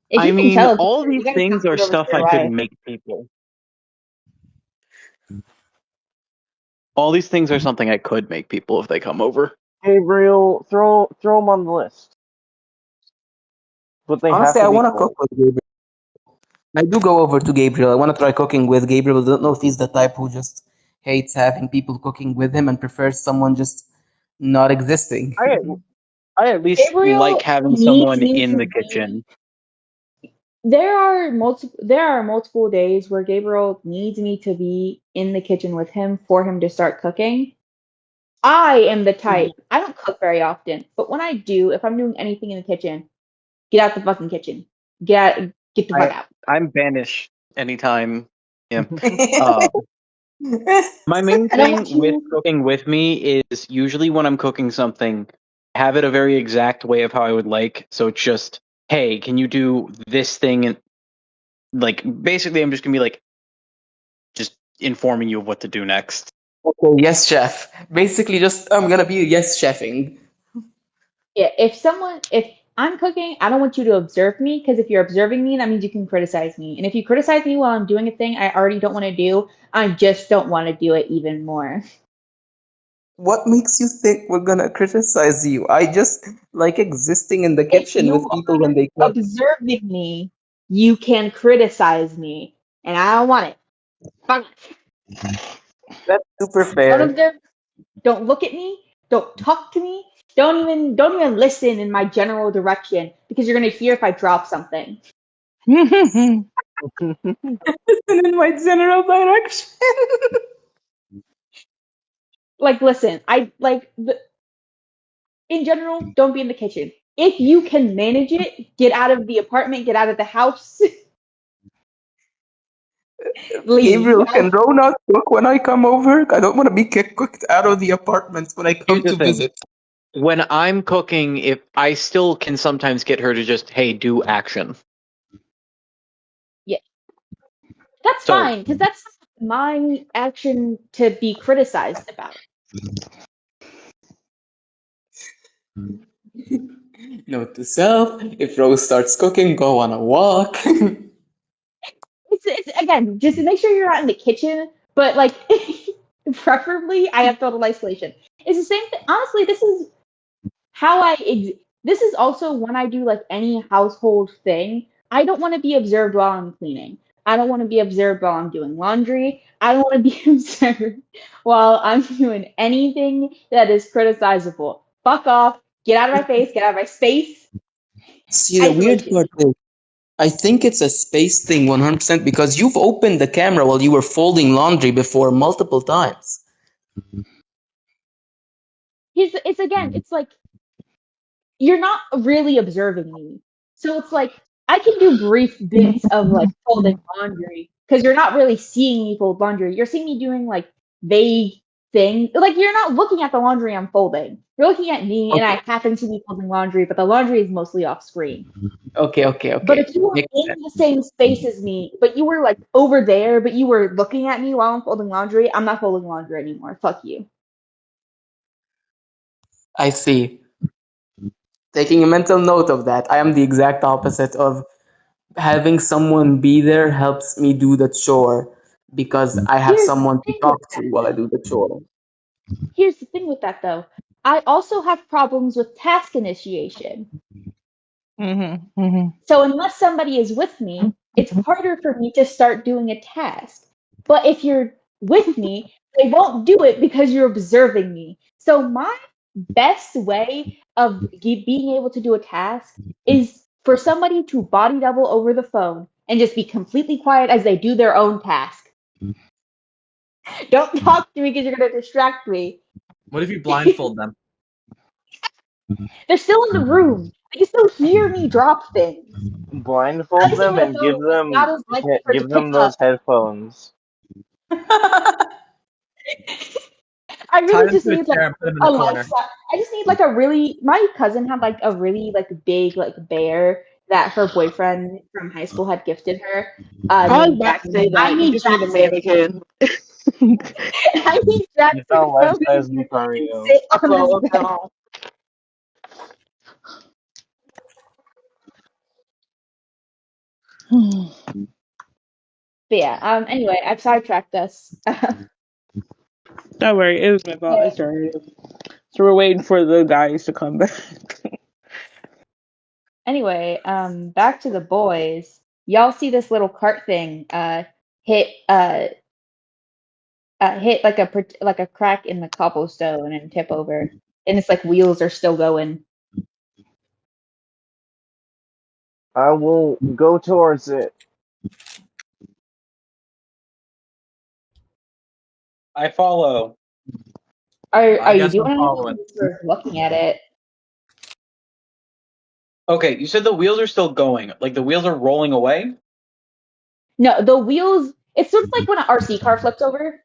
If I you can mean, teleport, all you these gotta things are teleport over to stuff your I could wife. make people. All these things are something I could make people if they come over. Gabriel, throw them on the list. But they have Honestly, to I be want to cook cold. with Gabriel. I do go over to Gabriel. I want to try cooking with Gabriel. I don't know if he's the type who just hates having people cooking with him and prefers someone just not existing. I at least like Gabriel having needs someone me in the to kitchen. be. There are multiple days where Gabriel needs me to be in the kitchen with him for him to start cooking. I am the type. I don't cook very often, but when I do, if I'm doing anything in the kitchen, get out the fucking kitchen. Get the fuck out. I'm banished anytime. Yeah. Uh, My main I don't want thing with you. cooking with me is usually when I'm cooking something, have it a very exact way of how I would like. So it's just, hey, can you do this thing? And like, basically, I'm just gonna be like, just informing you of what to do next. Okay, yes, chef. Basically, just I'm gonna be yes chefing. Yeah, if I'm cooking, I don't want you to observe me because if you're observing me, that means you can criticize me. And if you criticize me while I'm doing a thing I already don't want to do, I just don't want to do it even more. What makes you think we're gonna criticize you? I just like existing in the If kitchen you with people when they are cook. observing me, you can criticize me, and I don't want it. Fuck it. That's super Don't fair. observe. Don't look at me. Don't talk to me. Don't even listen in my general direction because you're gonna hear if I drop something. Listen in my general direction. Like, listen, in general, don't be in the kitchen. If you can manage it, get out of the apartment, get out of the house, leave. Gabriel, can Rona cook when I come over? I don't want to be kicked out of the apartment when I Here's come the to thing. visit. When I'm cooking, if I still can sometimes get her to just, hey, do action. Yeah, that's So fine because that's my action to be criticized about. Note to self: if Rose starts cooking, go on a walk. It's again just to make sure you're not in the kitchen, but like preferably I have total isolation. It's the same thing. Honestly, this is how this is also when I do like any household thing. I don't want to be observed while I'm cleaning. I don't want to be observed while I'm doing laundry. I don't want to be observed while I'm doing anything that is criticizable. Fuck off. Get out of my face. Get out of my space. See, the weird Isolation. part is, I think it's a space thing 100% because you've opened the camera while you were folding laundry before multiple times. It's again, it's like you're not really observing me. So it's like I can do brief bits of like folding laundry because you're not really seeing me fold laundry. You're seeing me doing like vague things. Like you're not looking at the laundry I'm folding. You're looking at me and I Okay, happen to be folding laundry, but the laundry is mostly off screen. okay, okay, But okay. if you were Makes in sense. the same space as me, but you were like over there, but you were looking at me while I'm folding laundry, I'm not folding laundry anymore. Fuck you. I see. Taking a mental note of that. I am the exact opposite of having someone be there helps me do the chore because I have Here's the someone to thing with talk that to while I though. do the chore. Here's the thing with that though. I also have problems with task initiation. So unless somebody is with me, it's harder for me to start doing a task. But if you're with me, they won't do it because you're observing me. So my best way of being able to do a task is for somebody to body double over the phone and just be completely quiet as they do their own task. Don't talk to me because you're going to distract me. What if you blindfold them? They're still in the room. They can still hear me drop things. Blindfold Placing them my and phone is not as likely for it to give pick them up. those headphones. I Tie really them just to a need like chair and put them in a the corner. lifestyle. I just need like a really. My cousin had like a really like big like bear that her boyfriend from high school had gifted her, I was named about to Jackson. say I that. You need just need a Jackson. mannequin. I need You Jackson to sound life come in size here and Lucario. sit on this Oh bed. no. But yeah. Anyway, I've sidetracked us. Don't worry, it was my fault. I started it. So we're waiting for the guys to come back. Anyway, back to the boys. Y'all see this little cart thing? Hit hit like a crack in the cobblestone and tip over, and it's like wheels are still going. I will go towards it. I follow. Are I you guess I'm doing anything? following. Just sort of looking at it. Okay, you said the wheels are still going. Like the wheels are rolling away? No, the wheels. It's sort of like when an RC car flips over.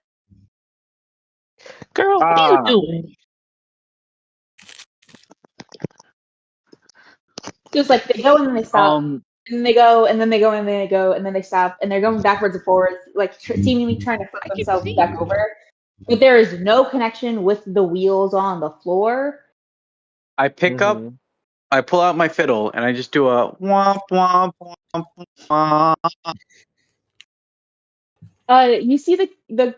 Girl, what are you doing? Just like they go and then they stop, and then they go and then they go and then they go and then they stop, and they're going backwards and forwards, like seemingly trying to flip I can themselves see back you. over. But there is no connection with the wheels on the floor. I pick up, I pull out my fiddle, and I just do a womp womp womp womp. You see the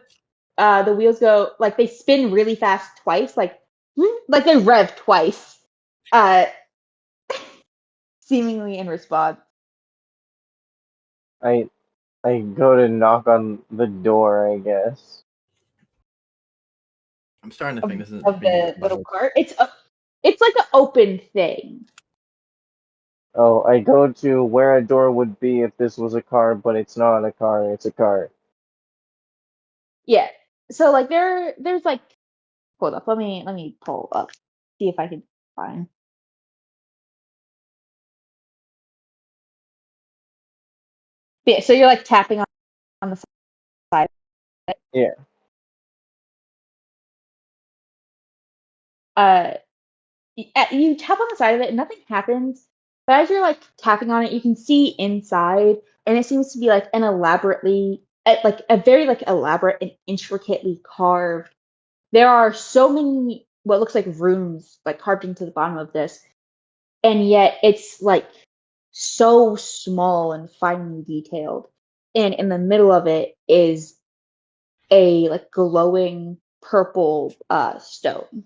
wheels go, like they spin really fast twice, like they rev twice, uh, seemingly in response. I go to knock on the door, I guess. I'm starting to think this isn't Of being the that little much. cart. It's like an open thing. Oh, I go to where a door would be if this was a car, but it's not a car, it's a cart. Yeah. So like there's like, hold up, let me pull up, see if I can find. Yeah, so you're like tapping on the side. Yeah. Uh, you tap on the side of it and nothing happens. But as you're like tapping on it, you can see inside, and it seems to be like an like a very like elaborate and intricately carved. There are so many what looks like runes like carved into the bottom of this, and yet it's like so small and finely detailed. And in the middle of it is a like glowing purple stone.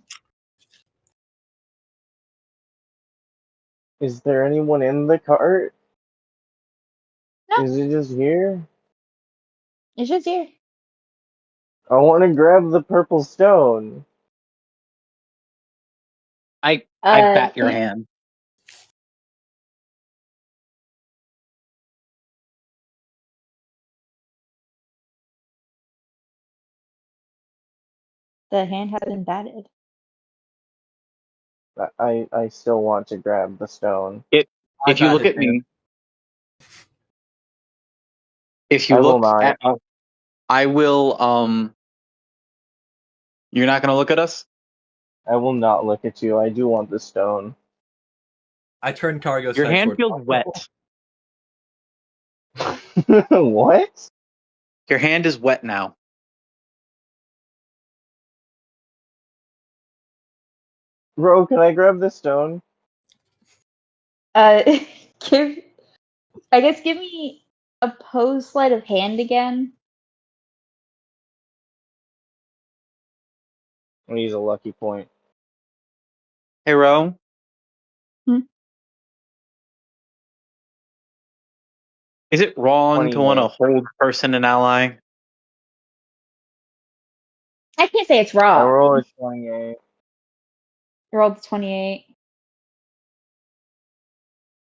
Is there anyone in the cart? No, Is it just here? it's just here. I want to grab the purple stone. I Uh, bat your hand. the hand has been batted. I still want to grab the stone. If you look at me, if you I will look not. at us, I will. You're not gonna look at us. I will not look at you. I do want the stone. I turn Cargo's Your head hand toward feels wet. What? Your hand is wet now. Bro, can I grab the stone? Uh, give give me a pose sleight of hand again. I'm gonna use a lucky point. Hey, Ro. Hmm? Is it wrong to want to 28. hold person and ally? I can't say it's I wrong. roll a 28. You rolled 28.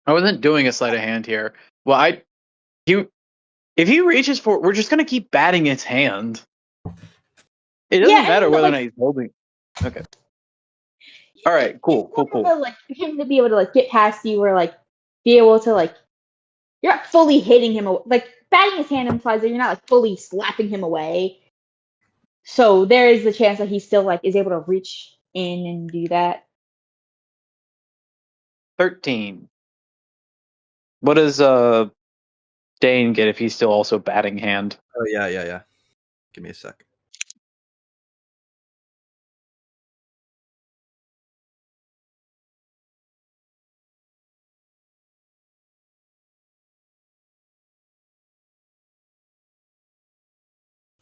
I wasn't doing a sleight of hand here. Well, you if he reaches for, we're just gonna keep batting his hand. It Yeah, doesn't I matter mean, but whether or like not he's holding. Okay. All right. Cool. more Cool. Cool. of a, like him to be able to like get past you, or like be able to like you're not fully hitting him. Like batting his hand implies that you're not like fully slapping him away. So there is the chance that he still like is able to reach in and do that. 13. What does Dane get if he's still also batting hand? Oh yeah. Give me a sec.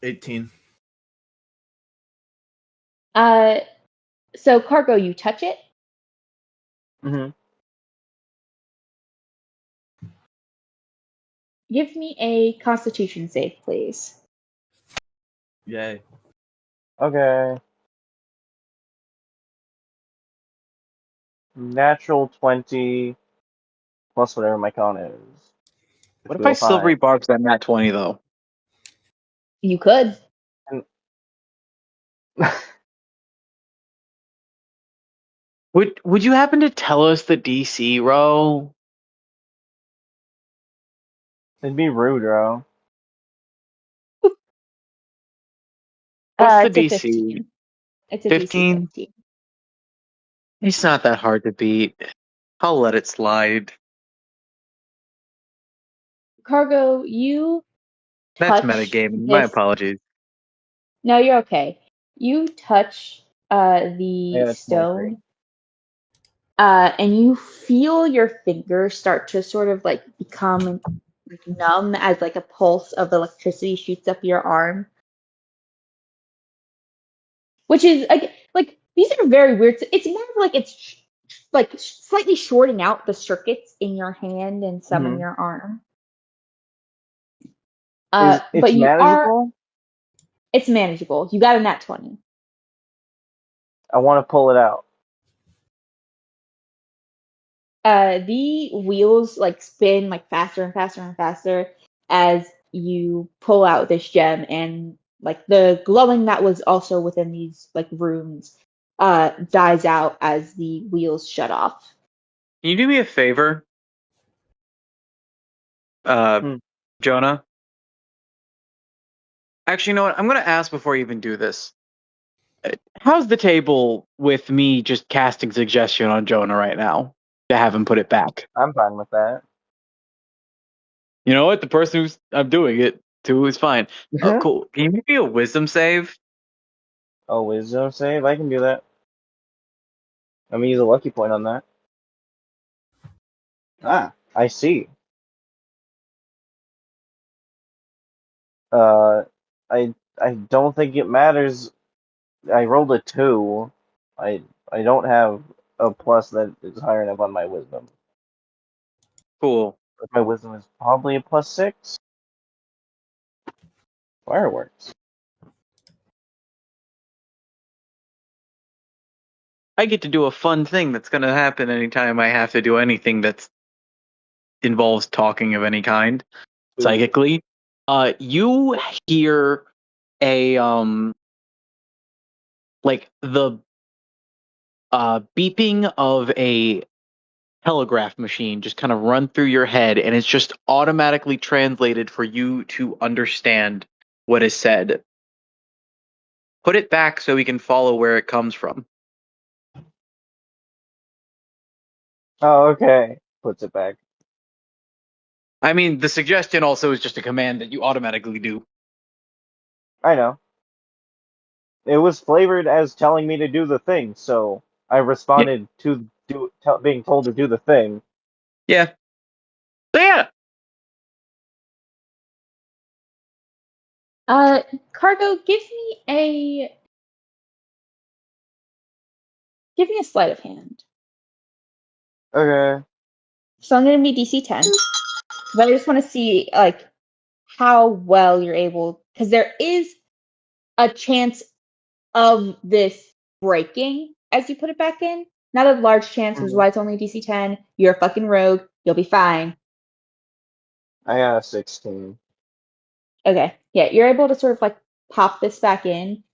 $18. So Cargo, you touch it. Mm-hmm. Give me a Constitution save, please. Yay. Okay. Natural 20 plus whatever my con is. What Which if I will silvery high. barbs that nat 20 though? You could. And Would you happen to tell us the DC, Ro? it'd be rude, bro. What's the It's a DC? 15. It's a 15? DC 15. It's not that hard to beat. I'll let it slide. Cargo, you That's touch metagaming. My this. apologies. No, you're okay. You touch I the got a 23. stone, and you feel your fingers start to sort of like become like numb as like a pulse of electricity shoots up your arm, which is like these are very weird. It's more of like it's like slightly shorting out the circuits in your hand and some in Mm-hmm. your arm. It's But manageable? it's manageable. You got a nat 20. I want to pull it out. The wheels like spin like faster and faster and faster as you pull out this gem, and like the glowing that was also within these like rooms dies out as the wheels shut off. Can you do me a favor, Hmm. Jonah? Actually, you know what? I'm going to ask before you even do this. How's the table with me just casting suggestion on Jonah right now to have him put it back? I'm fine with that. You know what? The person who's I'm doing it to is fine. Cool. Can you make me a wisdom save? Oh, wisdom save? I can do that. I'm gonna use a lucky point on that. Ah, I see. Uh, I don't think it matters. I rolled a 2. I I don't have a plus that is higher enough on my wisdom. Cool. But my wisdom is probably a +6. Fireworks. I get to do a fun thing that's going to happen anytime I have to do anything that involves talking of any kind psychically. You hear a like the beeping of a telegraph machine just kind of run through your head, and it's just automatically translated for you to understand what is said. Put it back so we can follow where it comes from. Oh, okay. Puts it back. I mean, the suggestion also is just a command that you automatically do. I know. It was flavored as telling me to do the thing, so I Yeah. responded to being told to do the thing. Yeah. So yeah. Cargo, give me a sleight of hand. Okay. So I'm gonna be DC 10, but I just want to see like how well you're able, because there is a chance of this breaking as you put it back in. Not a large chance, which is why it's only DC 10. You're a fucking rogue. You'll be fine. I got a 16. Okay. Yeah, you're able to sort of like pop this back in.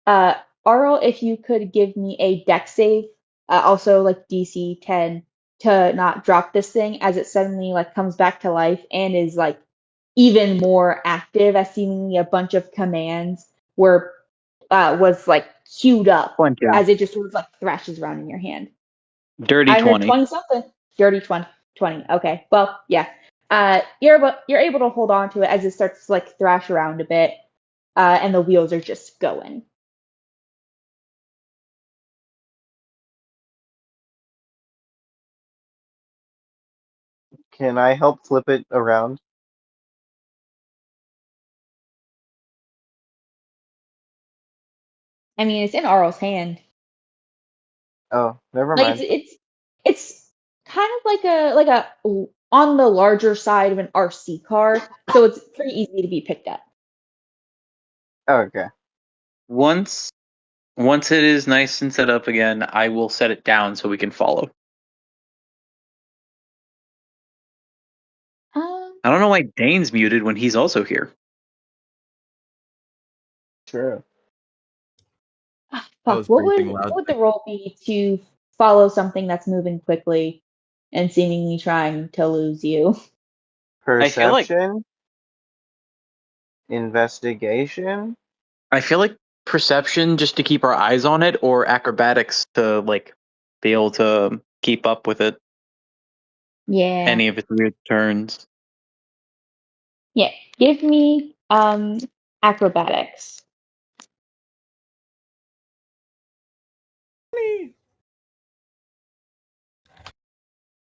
Uh, Arl, if you could give me a deck save, also like DC 10 to not drop this thing as it suddenly like comes back to life and is like even more active as seemingly a bunch of commands were was like queued up 20. as it just sort of like thrashes around in your hand. Dirty I heard 20. 20 something. Dirty 20. 20. Okay. Well, yeah. You're able to hold on to it as it starts to like thrash around a bit, and the wheels are just going. Can I help flip it around? I mean, it's in Arl's hand. Oh, never Like mind. it's kind of like a on the larger side of an RC car, so it's pretty easy to be picked up. Okay. Once it is nice and set up again, I will set it down so we can follow. Um, I don't know why Dane's muted when he's also here. True. I fuck. was breathing loud. What would the role be to follow something that's moving quickly and seemingly trying to lose you? I feel like Perception? Investigation? I feel like perception just to keep our eyes on it, or acrobatics to like be able to keep up with it? Yeah. Any of its weird turns. Yeah. Give me acrobatics.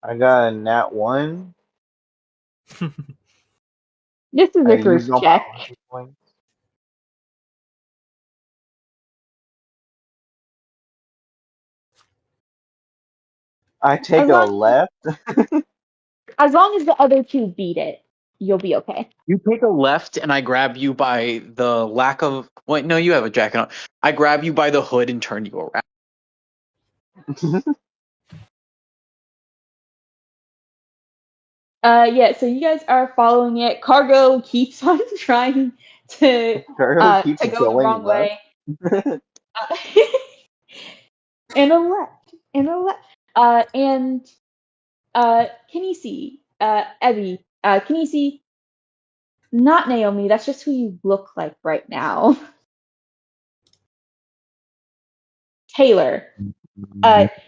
I got a nat 1. This is I your used first all my check. lucky points. I take a left. As long as the other two beat it, you'll be okay. You take a left, and I grab you by the lack of. Wait, no, you have a jacket on. I grab you by the hood and turn you around. Yeah, so you guys are following it. Cargo keeps on trying to Cargo keeps go the going wrong left. way. And a left. And a left. And can you see? Evie, can you see? Not Naomi, that's just who you look like right now. Taylor.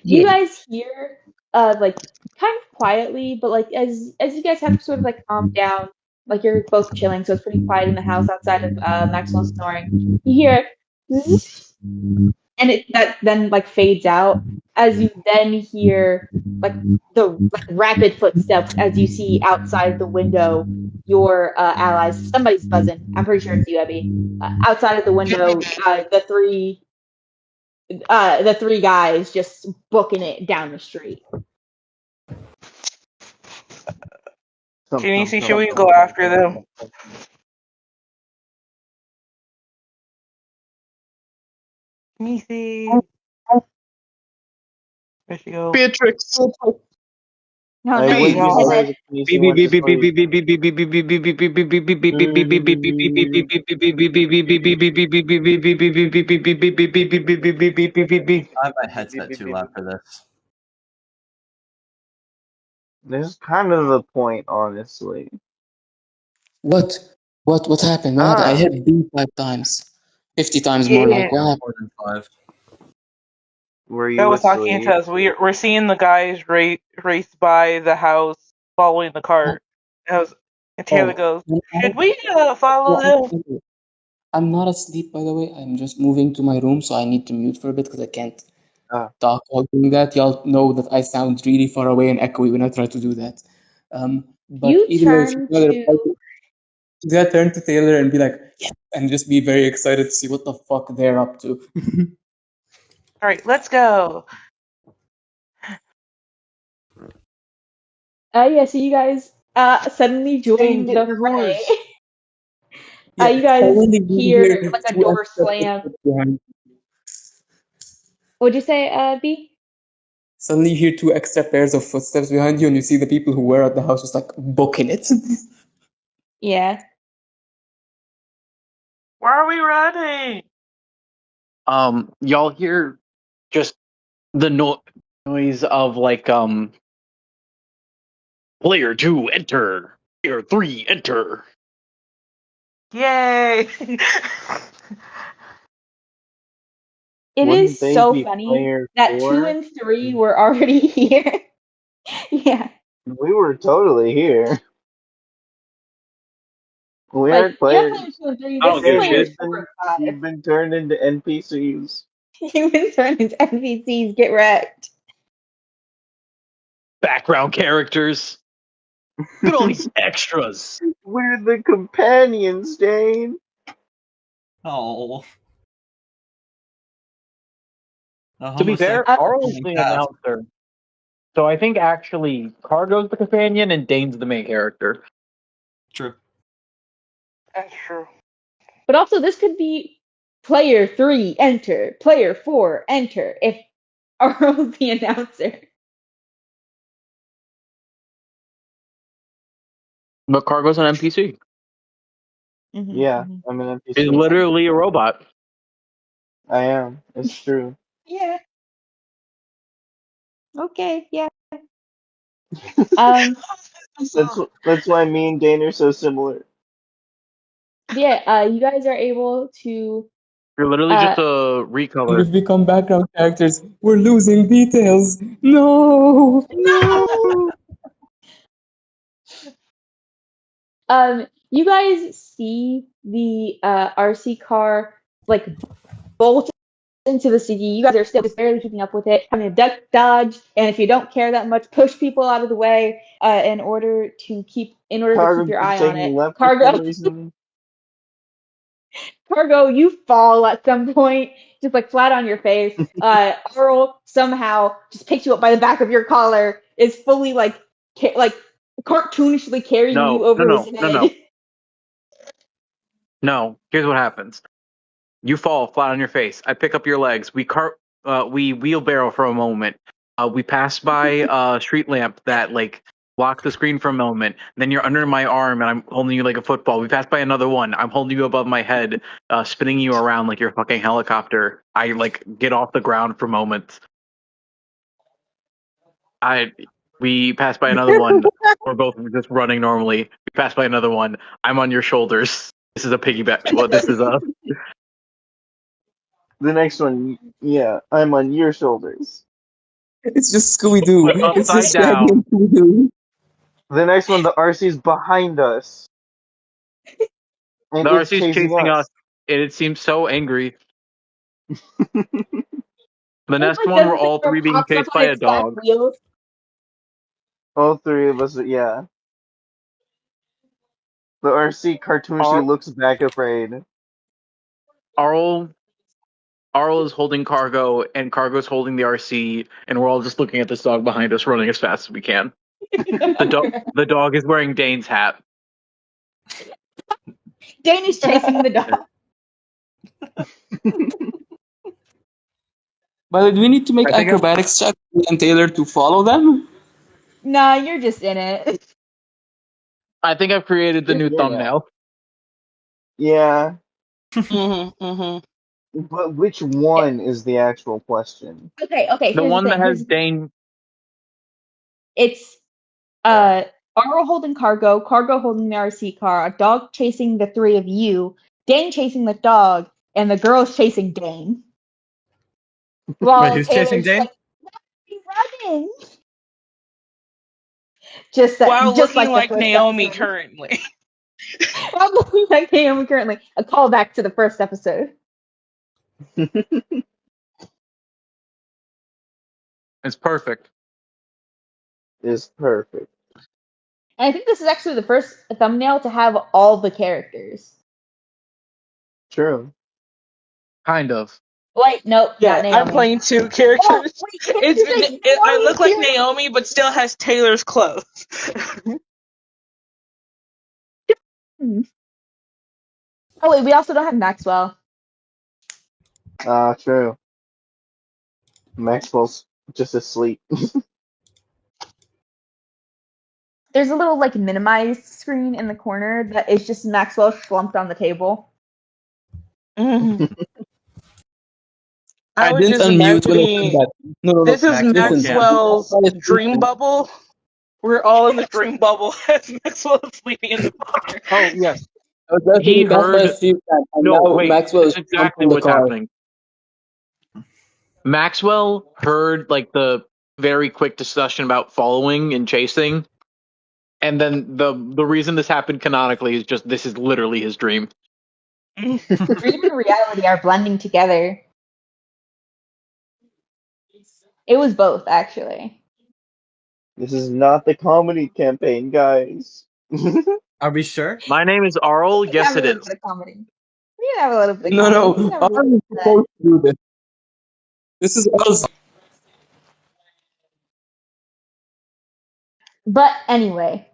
You guys hear like kind of quietly, but like as you guys have sort of like calmed down, like you're both chilling, so it's pretty quiet in the house outside of Maxwell snoring. You hear zzz, and it that then like fades out as you then hear like the like rapid footsteps as you see outside the window your allies. Somebody's buzzing. I'm pretty sure it's you, Abby. Outside of the window, the three guys just booking it down the street. Janice, should we go after them? Janice. Where'd she go? Beatrix. No, I no, wouldn't be and surprised then if Casey went to sleep. I have my headset too loud for this. This is kind of the point, honestly. What? What happened? What happened? I hit B 5 times. 50 times more like. What happened? More than 5. Were That you was talking to asleep? us. We're seeing the guys race by the house following the cart. And Taylor goes, "Should we follow them?" I'm not asleep, by the way. I'm just moving to my room, so I need to mute for a bit because I can't talk while doing that. Y'all know that I sound really far away and echoey when I try to do that. But you either way, turn to she's gonna turn to Taylor and be like, yes, and just be very excited to see what the fuck they're up to. All right, let's go. yeah, so you guys suddenly join Get the your fray. horse. You guys only hear like a two door extra slam. footsteps behind. What'd you say, B? Suddenly you hear 2 extra pairs of footsteps behind you, and you see the people who were at the house just like booking it. Yeah. Where are we running? Y'all hear just the noise of like player 2 enter, player 3 enter. Yay! It Wouldn't is they so be funny player that 2 4? and 3 were already here. Yeah. We were totally here. We Like, aren't yeah, players. players 2 and 3. I This don't is give a players shit. 4 and 5. You've been turned into NPCs. You've been turned into NPCs. Get wrecked. Background characters. Look at all these extras. We're the companions, Dane. Oh. To be fair, Carl's the announcer. So I think actually Cargo's the companion and Dane's the main character. True. That's true. But also, this could be player 3 enter, player 4 enter. If Arl's the announcer. But Cargo's an NPC. Yeah, I'm an NPC. He's literally a robot. I am. It's true. Yeah. Okay. Yeah. That's why me and Dane are so similar. Yeah. You guys are able to You're literally just a recolor. We've become background characters. We're losing details. No. No. You guys see the RC car like bolt into the city. You guys are still just barely keeping up with it, having to duck, dodge, and if you don't care that much, push people out of the way in order to keep Cargo your keeps eye on taking it. left for some Cargo, reason. Cargo, you fall at some point, just like flat on your face. Earl somehow just picks you up by the back of your collar, is fully like cartoonishly carrying you over his head. No. Here's what happens. You fall flat on your face. I pick up your legs. We wheelbarrow for a moment. We pass by a street lamp that like blocks the screen for a moment. Then you're under my arm and I'm holding you like a football. We pass by another one. I'm holding you above my head, spinning you around like you're a fucking helicopter. I like get off the ground for moments. We pass by another one. We're both just running normally. We pass by another one. I'm on your shoulders. This is a piggyback. Well, this is a The next one, yeah, I'm on your shoulders. It's just Scooby Doo. but It's upside just Shaggy down. and Scooby Doo. The next one, the RC's behind us. And The it's RC's chasing chasing us. us, and it seems so angry. The It next like one, does we're the thing all where three it being pops up chased on by a its back dog. wheels. All three of us, yeah. The RC cartoonishly Ar- looks back afraid. Arl, Arl is holding Cargo, and Cargo's holding the RC, and we're all just looking at this dog behind us, running as fast as we can. The dog is wearing Dane's hat. Dane is chasing the dog. By the way, do we need to make I think I've, acrobatics checks and Taylor to follow them? Nah, you're just in it. I think I've created the new Yeah, yeah. thumbnail. Yeah, Mm-hmm. but which one is the actual question? Okay, The here's the one that thing. has Dane. It's Yeah. Arlo holding Cargo, Cargo holding the RC car, a dog chasing the three of you, Dane chasing the dog, and the girls chasing Dane. Wait, While who's chasing Taylor's just Dane? like, "He's running!" Just that, While just looking like the like first Naomi episode. currently. While looking like Naomi currently. A callback to the first episode. It's perfect. Is perfect. And I think this is actually the first thumbnail to have all the characters. True. Kind of. Wait, nope, not Yeah, I'm Naomi. playing two Oh, characters. wait, can It's you say I Naomi look like here? Naomi, but still has Taylor's clothes. Oh wait, we also don't have Maxwell. True. Maxwell's just asleep. There's a little like minimized screen in the corner that is just Maxwell slumped on the table. Mhm. I I was didn't just unmute when I said imagining that. No, no, no. this is Maxwell Listen. can. Maxwell's That is dream different. bubble. We're all in the dream bubble as Maxwell is sleeping in the corner. Oh yes, he That's why I heard. feel that. And No, now wait. Maxwell This is is jumping exactly in the what's car. happening. Maxwell heard like the very quick discussion about following and chasing, and then the reason this happened canonically is just this is literally his dream. The dream and reality are blending together. It was both, actually. This is not the comedy campaign, guys. Are we sure? My name is Arl. We can Yes, have a it little is. bit of comedy. We can have a little bit of No, comedy. We can no. have a little Arm bit is of that. supposed to do this. This is us. But anyway,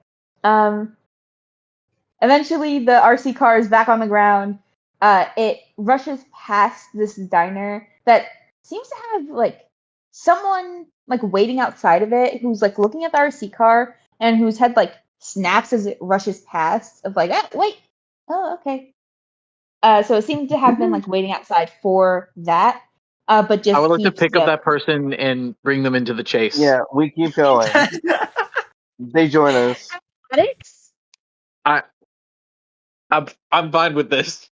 eventually the RC car is back on the ground. It rushes past this diner that seems to have like someone like waiting outside of it who's like looking at the RC car and whose head like snaps as it rushes past of like, ah, wait, oh, okay. So it seemed to have been like waiting outside for that, but I would just like to keeps pick up going. that person and bring them into the chase. Yeah, we keep going. They join us. Athletics? I I'm fine with this.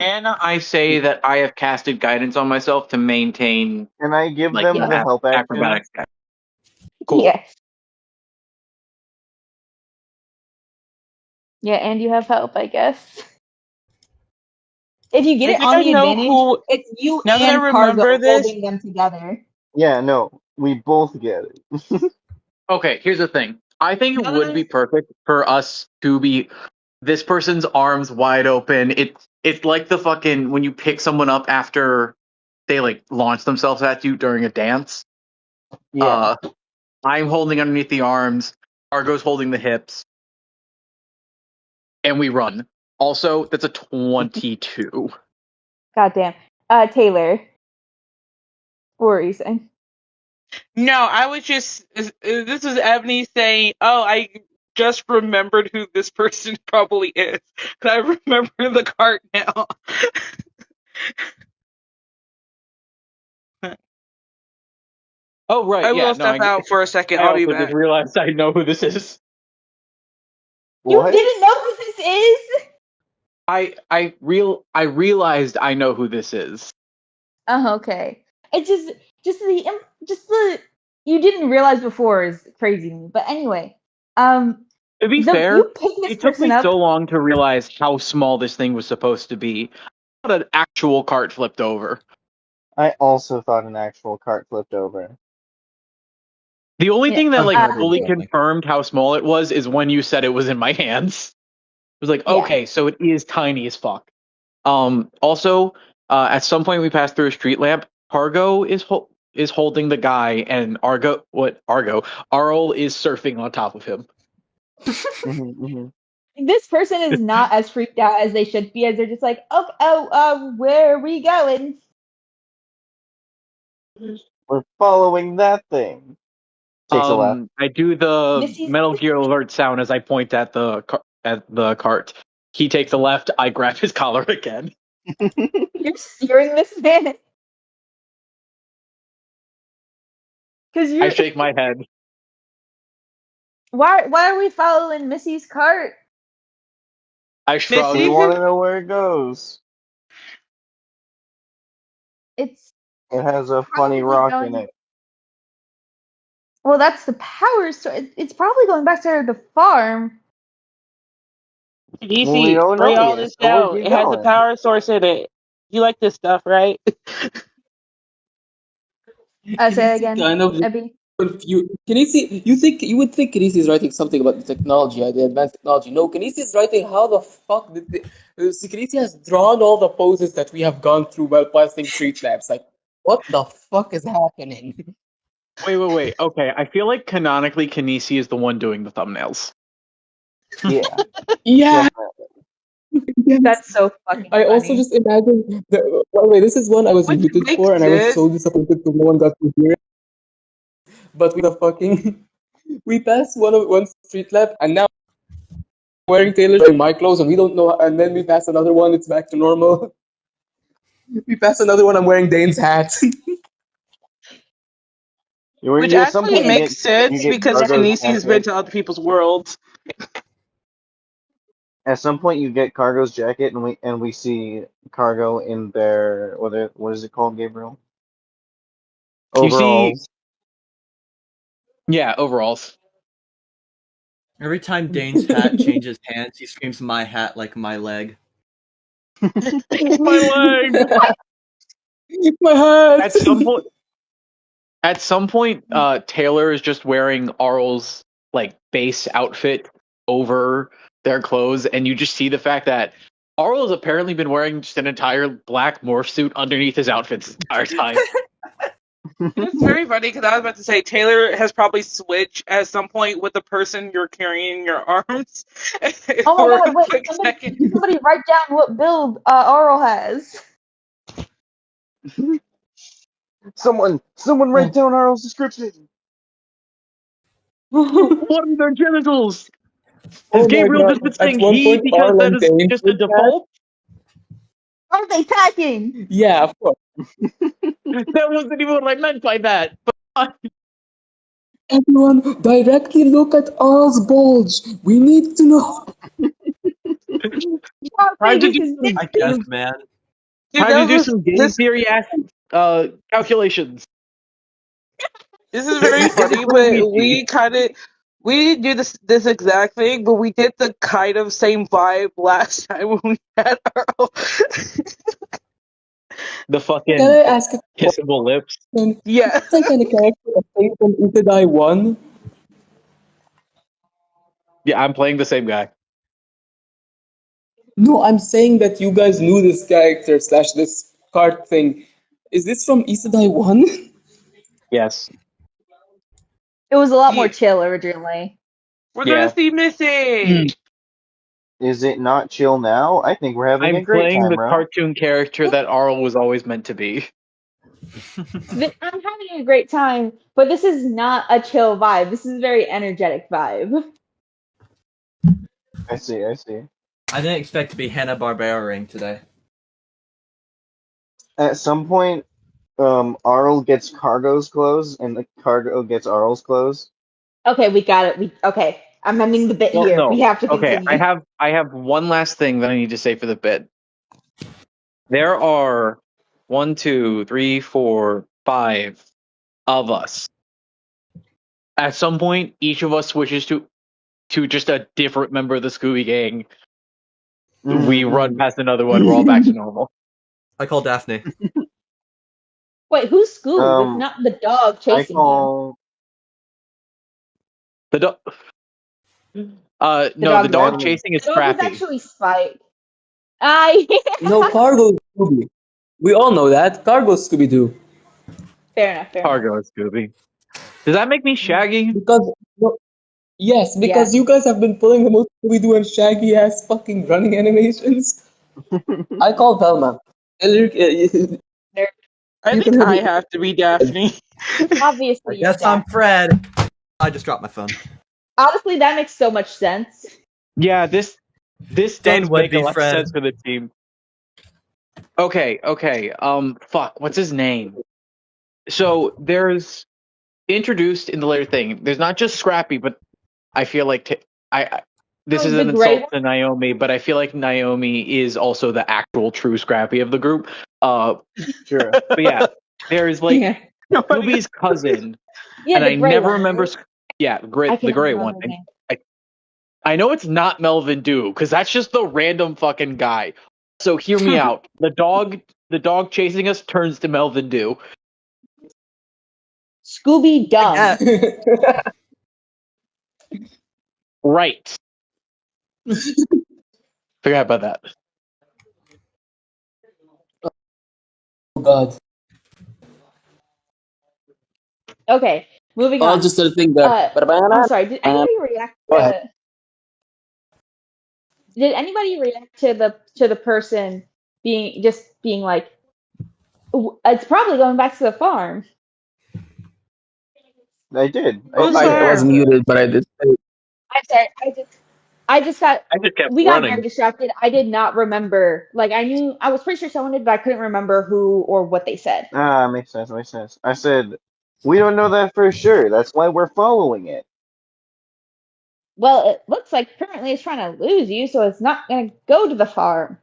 Can I say that I have casted guidance on myself to maintain Can I give like them the help action? acrobatics? Cool. Yes. Yeah, and you have help, I guess. If you get I it think on I the know advantage, who. it's you Now that I and Cargo remember this, holding them together. Yeah, no, we both get it. Okay, here's the thing. I think it Now that would be perfect for us to be this person's arms wide open. It's like the fucking when you pick someone up after they like launch themselves at you during a dance. Yeah. I'm holding underneath the arms, Argo's holding the hips, and we run. Also, that's a 22. Goddamn. Taylor. What were you saying? no, I was just. This is Ebony saying, "Oh, I just remembered who this person probably is. Cause I remember the cart now." Oh right, I yeah. will No, step out for a second. I I'll be also just back. realized I know who this is. You What? didn't know who this is? I realized I know who this is. Oh, okay. It's just the you didn't realize before is crazy to me. But anyway, To be you fair, pick this it took person me up. so long to realize how small this thing was supposed to be. I thought an actual cart flipped over. I also thought an actual cart flipped over. The only Yeah, thing that like fully Unfortunately. confirmed how small it was is when you said it was in my hands. It was like, Yeah. okay, so it is tiny as fuck. Also, at some point we passed through a street lamp. Cargo is holding the guy, and Arl is surfing on top of him. This person is not as freaked out as they should be, as they're just like, where are we going? We're following that thing. Takes a left. I do the Missy's Metal Gear Alert sound as I point at the cart. He takes a left. I grab his collar again. you're steering this man. Because I you're shake my head. why are we following Missy's cart? I shrug. We Missy? want to know where it goes. It's It has a funny probably rock in going. it. Well, that's the power source. It's probably going back to the farm. Well, we DC, don't write know all yet, this so we'll down. keep It has a going. power source in it. You like this stuff, right? Say that Kinesi again, kind of Abby. confused. Kinesi, you would think Kinesi is writing something about the technology, the advanced technology. No, Kinesi is writing how the fuck did Kinesi has drawn all the poses that we have gone through while passing street lamps. Like, what the fuck is happening? Wait. Okay, I feel like canonically Kinesi is the one doing the thumbnails. Yeah, Yeah, definitely. yes. That's so fucking I also funny. just imagine the. By the way, this is one I was Which muted makes for, and I was sense. so disappointed because no one got to hear it. But we the fucking we passed one street lamp, and now wearing Taylor's wearing my clothes, and we don't know. And then we pass another one, it's back to normal. We pass another one, I'm wearing Dane's hat. Which At some actually point Okay, makes you sense get because Cargo's Kinesi's been jacket. to other people's worlds. At some point you get Cargo's jacket, and we see Cargo in their what is it called, Gabriel? You see, Overalls. yeah, overalls. Every time Dane's hat changes hands, he screams "my hat" like "my leg." It's my leg. My hat. At some point, Taylor is just wearing Arl's like base outfit over their clothes, and you just see the fact that Arl has apparently been wearing just an entire black morph suit underneath his outfit this entire time. It's very funny because I was about to say Taylor has probably switched at some point with the person you're carrying in your arms oh my for god, a wait, quick second. somebody write down what build Oral has. Someone write down Arl's description. What are their genitals? Is Oh my Gabriel god! just been At saying one he point, because Arl that and is Dane just a did that. default? Are they talking? Yeah, of course. That wasn't even what I meant by that. But Everyone, directly look at Arl's bulge. We need to know. Time to do This is some I guess, man. Dude, time to do some game this theory calculations. this is very funny, but we didn't do this exact thing, but we did the kind of same vibe last time when we had Earl. The Can fucking I ask a kissable lips. question? Yeah. Is that kind of character that plays from Ise Die 1? Yeah, I'm playing the same guy. No, I'm saying that you guys knew this character slash this card thing. Is this from Ise Die 1? Yes. It was a lot more Yeah. chill originally. We're Yeah. gonna see Missy. Is it not chill now? I think we're having a I'm great playing time, the bro. cartoon character that Arl was always meant to be. I'm having a great time, but this is not a chill vibe. This is a very energetic vibe. I see. I didn't expect to be Hanna-Barbera today. At some point, Arl gets Cargo's clothes, and the Cargo gets Arl's clothes. Okay, we got it. Okay, I'm ending the bit Well, here. no. We have to Okay, continue. I have one last thing that I need to say for the bit. There are 1, 2, 3, 4, 5 of us. At some point, each of us switches to just a different member of the Scooby Gang. We run past another one. We're all back to normal. I call Daphne. Wait, who's Scoob? If Um, not the dog I chasing you. call. The dog. No, dog the dog Natalie. chasing is The dog was Scrappy. actually Spike. I No, Cargo Scooby. We all know that. Cargo Scooby Doo. fair enough. Cargo is Scooby. Does that make me Shaggy? Because no, yes, because Yeah. you guys have been pulling the most Scooby Doo and Shaggy ass fucking running animations. I call Velma. You I can think have I it. have to be Daphne. I Obviously, you're guess I'm Daphne. Fred. I just dropped my phone. Honestly, that makes so much sense. Yeah, this Dane does would make a be lot of Fred. sense for the team. Okay. Fuck. What's his name? So there's introduced in the later thing. There's not just Scrappy, but I feel like this Oh, is the an gray insult to Naomi, but I feel like Naomi is also the actual true Scrappy of the group. Sure. But yeah, there's like Yeah. Scooby's cousin, Yeah, and the I gray never one. remember. Right? Yeah, I the can gray never one. remember his name. I know it's not Melvin Dew because that's just the random fucking guy. So hear me out. The dog chasing us turns to Melvin Dew. Scooby Dumb. Yeah. Right. Forgot about that. Oh God. Okay, moving I'll on. just sort of think that. I'm sorry. Did anybody react Go ahead. to? Did anybody react to the person being like, it's probably going back to the farm. I did. Who's I farm? was muted, but I did. I'm sorry. I just got. I just kept We got running. very distracted. I did not remember. Like I was pretty sure someone did, but I couldn't remember who or what they said. Makes sense. I said, we don't know that for sure. That's why we're following it. Well, it looks like apparently it's trying to lose you, so it's not going to go to the farm.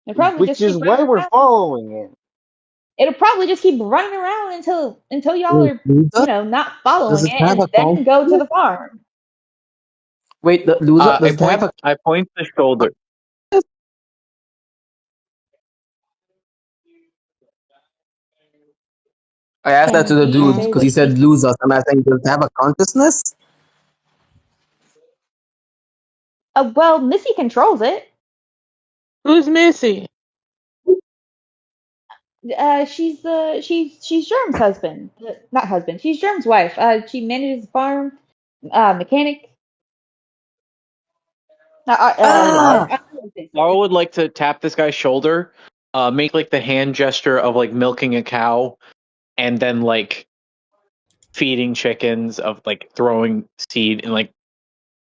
It probably Which just is keep why running we're around. following it. It'll probably just keep running around until y'all are, not following Does it, it have and a then go to the farm. Wait, the loser does it have a? I point the shoulder. I asked that to the dude Say because he what said lose us. I'm asking, does it have a consciousness? well, Missy controls it. Who's Missy? She's Germ's husband, not husband. She's Germ's wife. She manages the farm, mechanic. Ah! Laura would like to tap this guy's shoulder, make like the hand gesture of like milking a cow, and then like feeding chickens, of like throwing seed, and like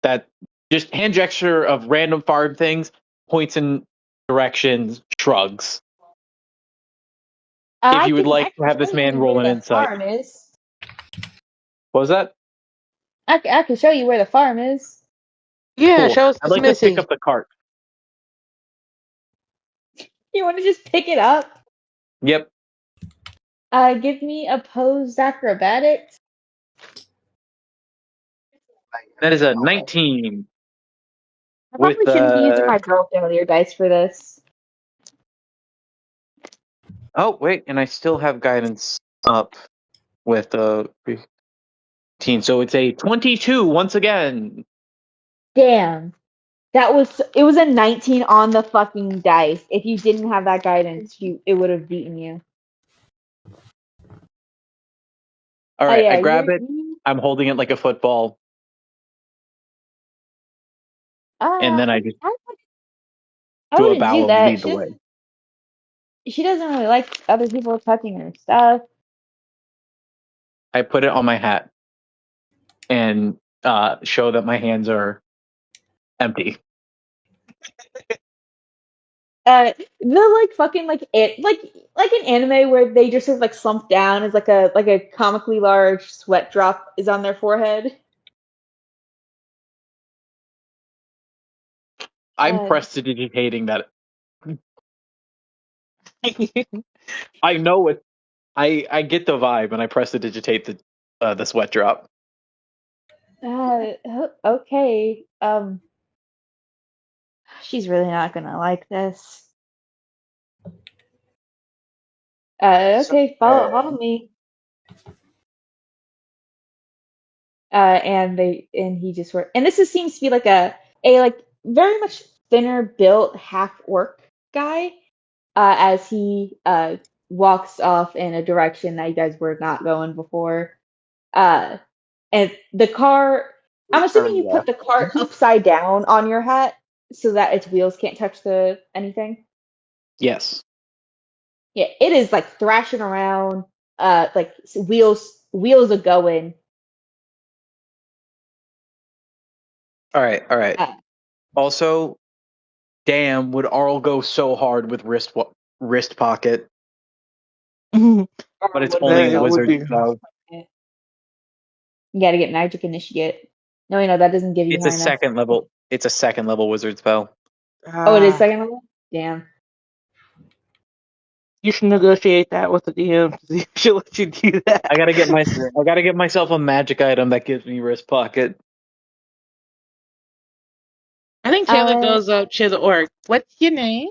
that just hand gesture of random farm things, points in directions, shrugs. If you would I like to can have this show man you roll where an the insight. farm is. What was that? I can show you where the farm is. Yeah, Cool. show us I'd what's like to pick missing. up the cart. You want to just pick it up? Yep. Give me opposed acrobatics. That is a 19 I with probably shouldn't be using my girl failure dice for this. oh wait, and I still have guidance up with 15. So it's a 22 once again. Damn. It was a 19 on the fucking dice. If you didn't have that guidance, it would have beaten you. All Oh right, yeah, I grab it. you I'm holding it like a football, and then I just I do a wouldn't bow do of that. lead the way. She doesn't really like other people touching her stuff. I put it on my hat and show that my hands are empty. The like fucking like an anime where they just sort of like slump down as like a comically large sweat drop is on their forehead. I'm Uh, prestidigitating that. I know it. I get the vibe, and I prestidigitate the sweat drop. okay. She's really not gonna like this. Okay, follow me. And he just and seems to be like a like very much thinner built half orc guy. As he walks off in a direction that you guys were not going before. And the car, I'm assuming you put the cart upside down on your hat so that its wheels can't touch the anything. Yes. Yeah, it is like thrashing around, like wheels are going. All right. All right. Uh, Also, damn, would Arl go so hard with wrist pocket? But it's only That would wizard be. spell. you got to get magic initiate. No, that doesn't give you It's a high enough. second level. It's a second level wizard spell. Oh, it is second level. Damn. You should negotiate that with the DM. She'll let you do that. I gotta get myself a magic item that gives me wrist pocket. I think Taylor goes up to the orc. What's your name?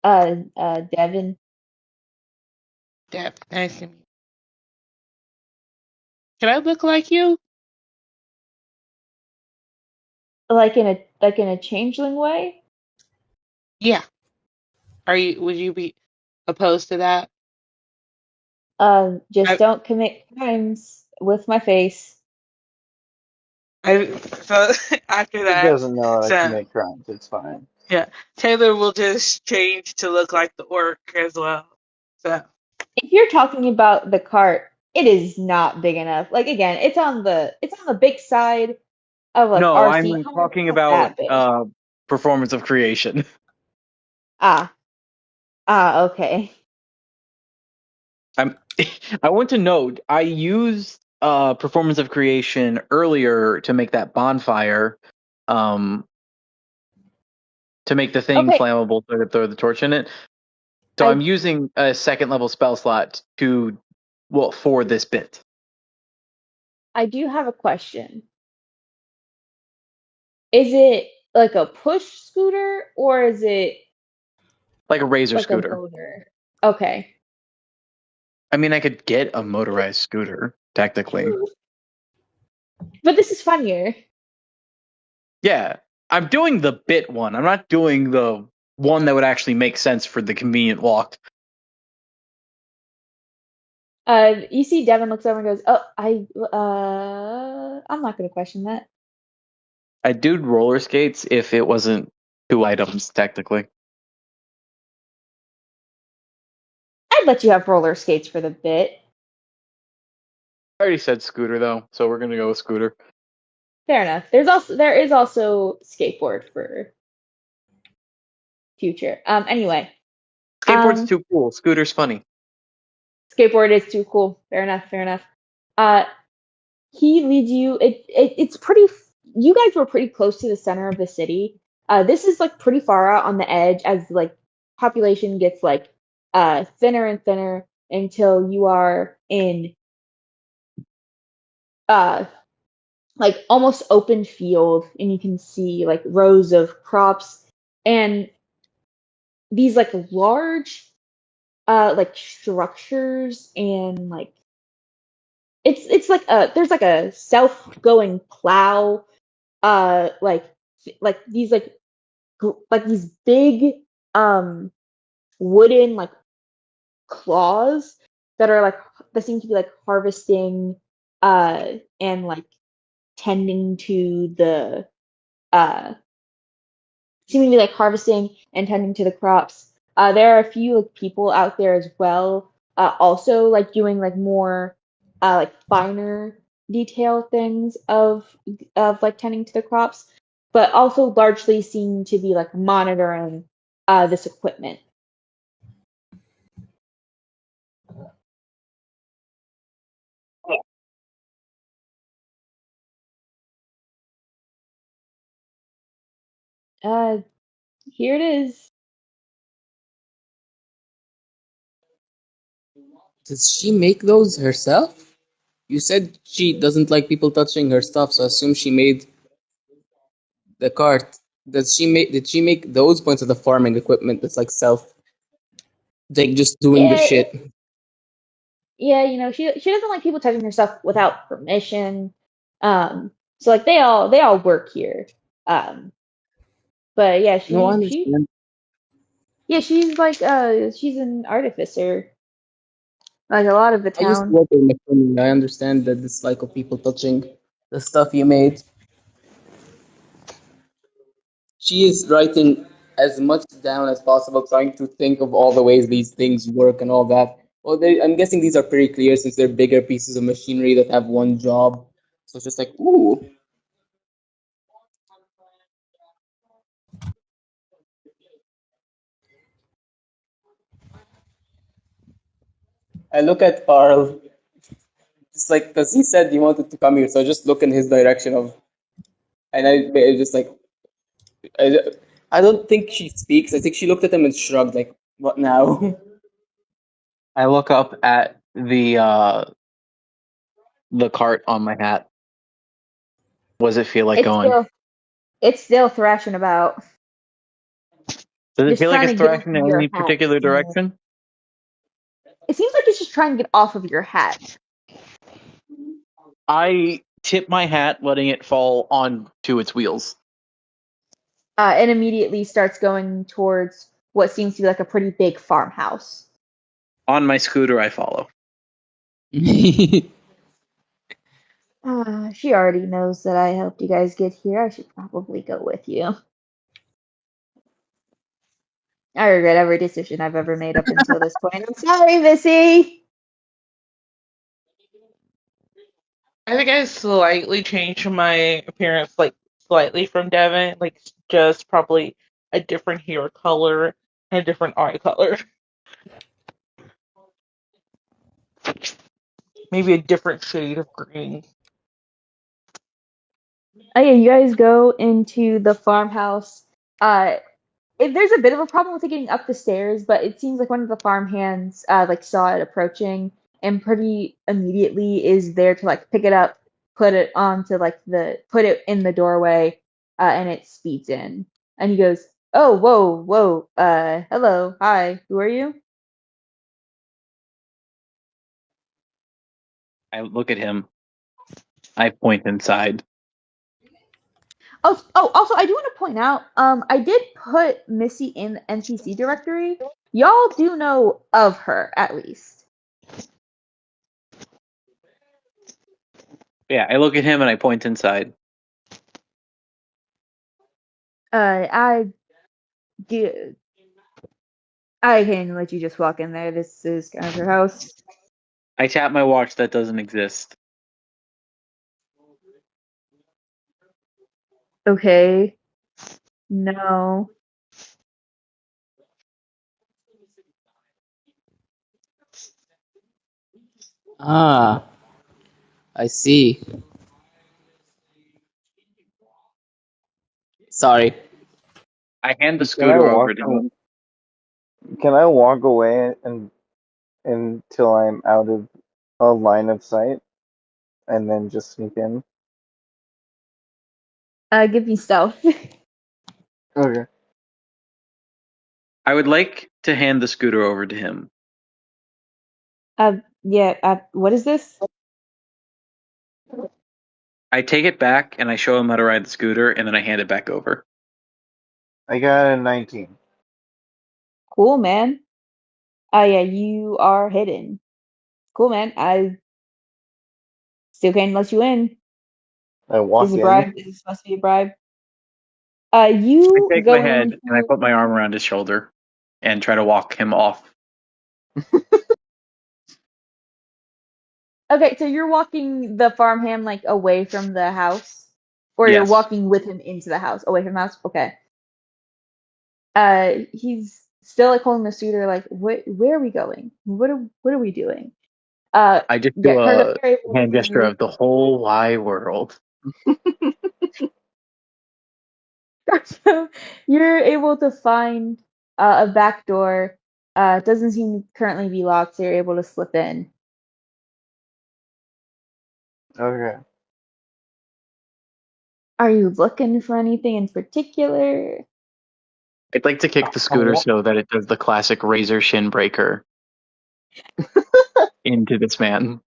Devin. Deb. Nice to meet you. Can I look like you? Like in a changeling way. Yeah. Would you be opposed to that? Just don't commit crimes with my face. So after He that, doesn't know how to so commit crimes. It's fine. yeah, Taylor will just change to look like the orc as well. So If you're talking about the cart, it is not big enough. Like again, it's on the big side of like No, RC. I'm How talking not about that big? performance of creation. Ah, okay. I want to note I used performance of creation earlier to make that bonfire, um, to make the thing Okay, flammable so I could throw the torch in it. So I'm using a second level spell slot for this bit. I do have a question. Is it like a push scooter or is it Like a razor like a scooter. motor? Okay. I mean, I could get a motorized scooter, technically. But this is funnier. Yeah, I'm doing the bit one. I'm not doing the one that would actually make sense for the convenient walk. You see Devin looks over and goes, "Oh, I'm not gonna question that." I'd do roller skates if it wasn't 2 items, technically. I'd let you have roller skates for the bit. I already said scooter, though, so we're going to go with scooter. Fair enough. There is also skateboard for future. Anyway. Skateboard's too cool. Scooter's funny. Skateboard is too cool. Fair enough. He leads you. It's pretty you guys were pretty close to the center of the city. This is like pretty far out on the edge as like population gets like thinner and thinner until you are in uh like almost open field, and you can see like rows of crops and these like large like structures, and like it's like a there's like a self-going plow, like these like these big um wooden like claws that are like that seem to be like harvesting and like tending to the uh seeming to be like harvesting and tending to the crops. There are a few like people out there as well, also like doing like more like finer detail things of like tending to the crops, but also largely seem to be like monitoring this equipment. Uh, Here it is. Does she make those herself? You said she doesn't like people touching her stuff, so I assume she made the cart. Does she make? Did she make those points of the farming equipment that's like self, like just doing the Yeah, shit? yeah, you know, she doesn't like people touching her stuff without permission. So like they all work here. Um, but yeah, No, I she understand. yeah, she's like she's an artificer. Like a lot of the I used to town. work in mechanic. I understand the dislike of people touching the stuff you made. She is writing as much down as possible, trying to think of all the ways these things work and all that. Well, I'm guessing these are pretty clear since they're bigger pieces of machinery that have one job. So it's just like, ooh. I look at Carl, just like, because he said he wanted to come here, so I just look in his direction of, and I just like, I, I don't think she speaks. I think she looked at him and shrugged, like, what now? I look up at the cart on my hat. What does it feel like It's going? still it's still thrashing about, Does it just feel like trying it's to get off thrashing of in your any hat. particular direction? It seems like it's just trying to get off of your hat. I tip my hat, letting it fall onto its wheels. And immediately starts going towards what seems to be like a pretty big farmhouse. On my scooter, I follow. She already knows that I helped you guys get here. I should probably go with you. I regret every decision I've ever made up until this point. I'm sorry, Missy. I think I slightly changed my appearance, like slightly from Devin, like just probably a different hair color and a different eye color. Maybe a different shade of green. Oh yeah, you guys go into the farmhouse. There's a bit of a problem with it getting up the stairs, but it seems like one of the farm hands like saw it approaching and pretty immediately is there to like pick it up, put it onto like the put it in the doorway, and it speeds in. And he goes, "Oh, whoa, whoa, hello, hi, who are you?" I look at him. I point inside. Oh, also, I do want to point out, I did put Missy in the NPC directory. Y'all do know of her, at least. Yeah, I look at him and I point inside. I do. I can let you just walk in there. This is kind of her house. I tap my watch that doesn't exist. Okay. No. Ah, I see. Sorry. I hand the Can I scooter walk? over to him. Can I walk away until I'm out of a line of sight, and then just sneak in? Give me stealth. Okay. I would like to hand the scooter over to him. Yeah. What is this? I take it back and I show him how to ride the scooter, and then I hand it back over. I got a 19. Cool, man. Yeah, you are hidden. Cool, man. I still can't let you in. I Is walk a in. bribe? Is this supposed to be a bribe? I You shake my go head into. and I put my arm around his shoulder and try to walk him off. Okay, so you're walking the farmhand like away from the house, or you're Yes. walking with him into the house, away from the house. Okay. He's still like holding the scooter. Like, where are we going? What are we doing? I just Yeah, do Cargo, a you're able hand gesture to. of the whole wide world. You're able to find a back door. It doesn't seem to currently be locked, so you're able to slip in. Okay. Are you looking for anything in particular? I'd like to kick the scooter so that it does the classic razor shin breaker into this man.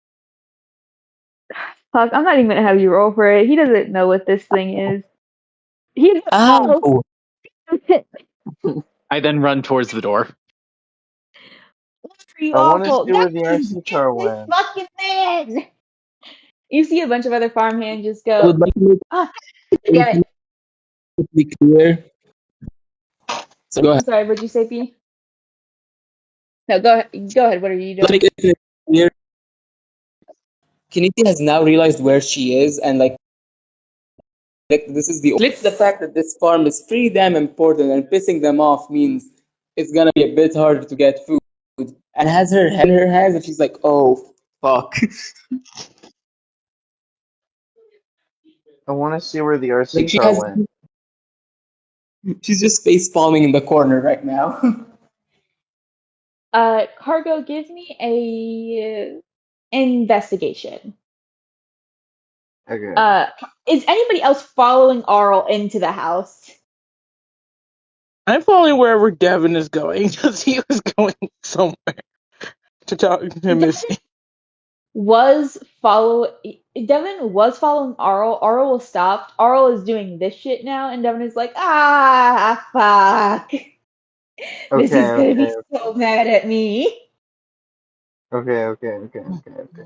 Fuck, I'm not even gonna have you roll for it. He doesn't know what this thing is. He doesn't know. Ow! I then run towards the door. Pretty I want to awful. see where That the means RC get car this went. fucking man. You see a bunch of other farmhands just I go, would like to make ah, damn it. it be clear. So go I'm ahead. sorry, what'd you say, P? No, go ahead. Go ahead. What are you Let me doing? make it clear. Kiniti has now realized where she is, and like this is the flip the fact that this farm is pretty damn important, and pissing them off means it's gonna be a bit harder to get food. And has her head in her hands, and she's like, "Oh fuck." I want to see where the RC Like car went. she's just face palming in the corner right now. Cargo, give me a investigation. Okay. Is anybody else following Arl into the house? I'm following wherever Devin is going because he was going somewhere to talk to Missy. Devin was following Arl. Arl was stopped. Arl is doing this shit now, and Devin is like, ah, fuck. This Okay. is gonna Okay. be so mad at me. Okay. Okay. Okay. Okay. Okay.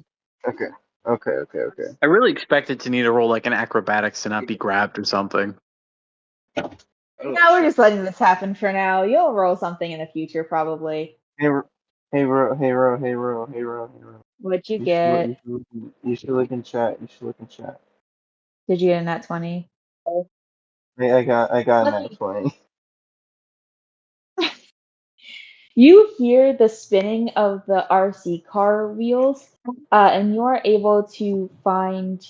Okay. Okay. Okay. Okay. I really expected to need to roll like an acrobatics to not be grabbed or something. Oh Now we're shit. just letting this happen for now. You'll roll something in the future, probably. Hey, hey, Ro, hey, Ro, hey, Ro, hey, Ro, hey, Ro. What'd you You should look. get? You should look in chat. You should look in chat. Did you get a nat 20? Hey, I got a Let nat me. 20. You hear the spinning of the RC car wheels, and you are able to find.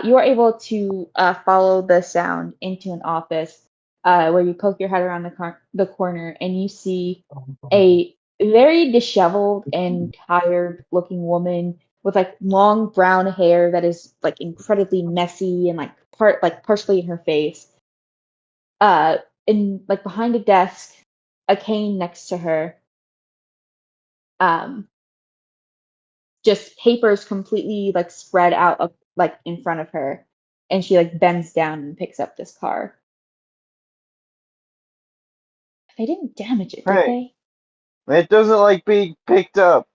You are able to follow the sound into an office, where you poke your head around the corner and you see a very disheveled and tired-looking woman with like long brown hair that is like incredibly messy and like partially in her face. Uh, and like behind a desk, a cane next to her. Um, just papers completely like spread out of like in front of her, and she like bends down and picks up this car. They didn't damage it, did Hey, they? it doesn't like being picked up.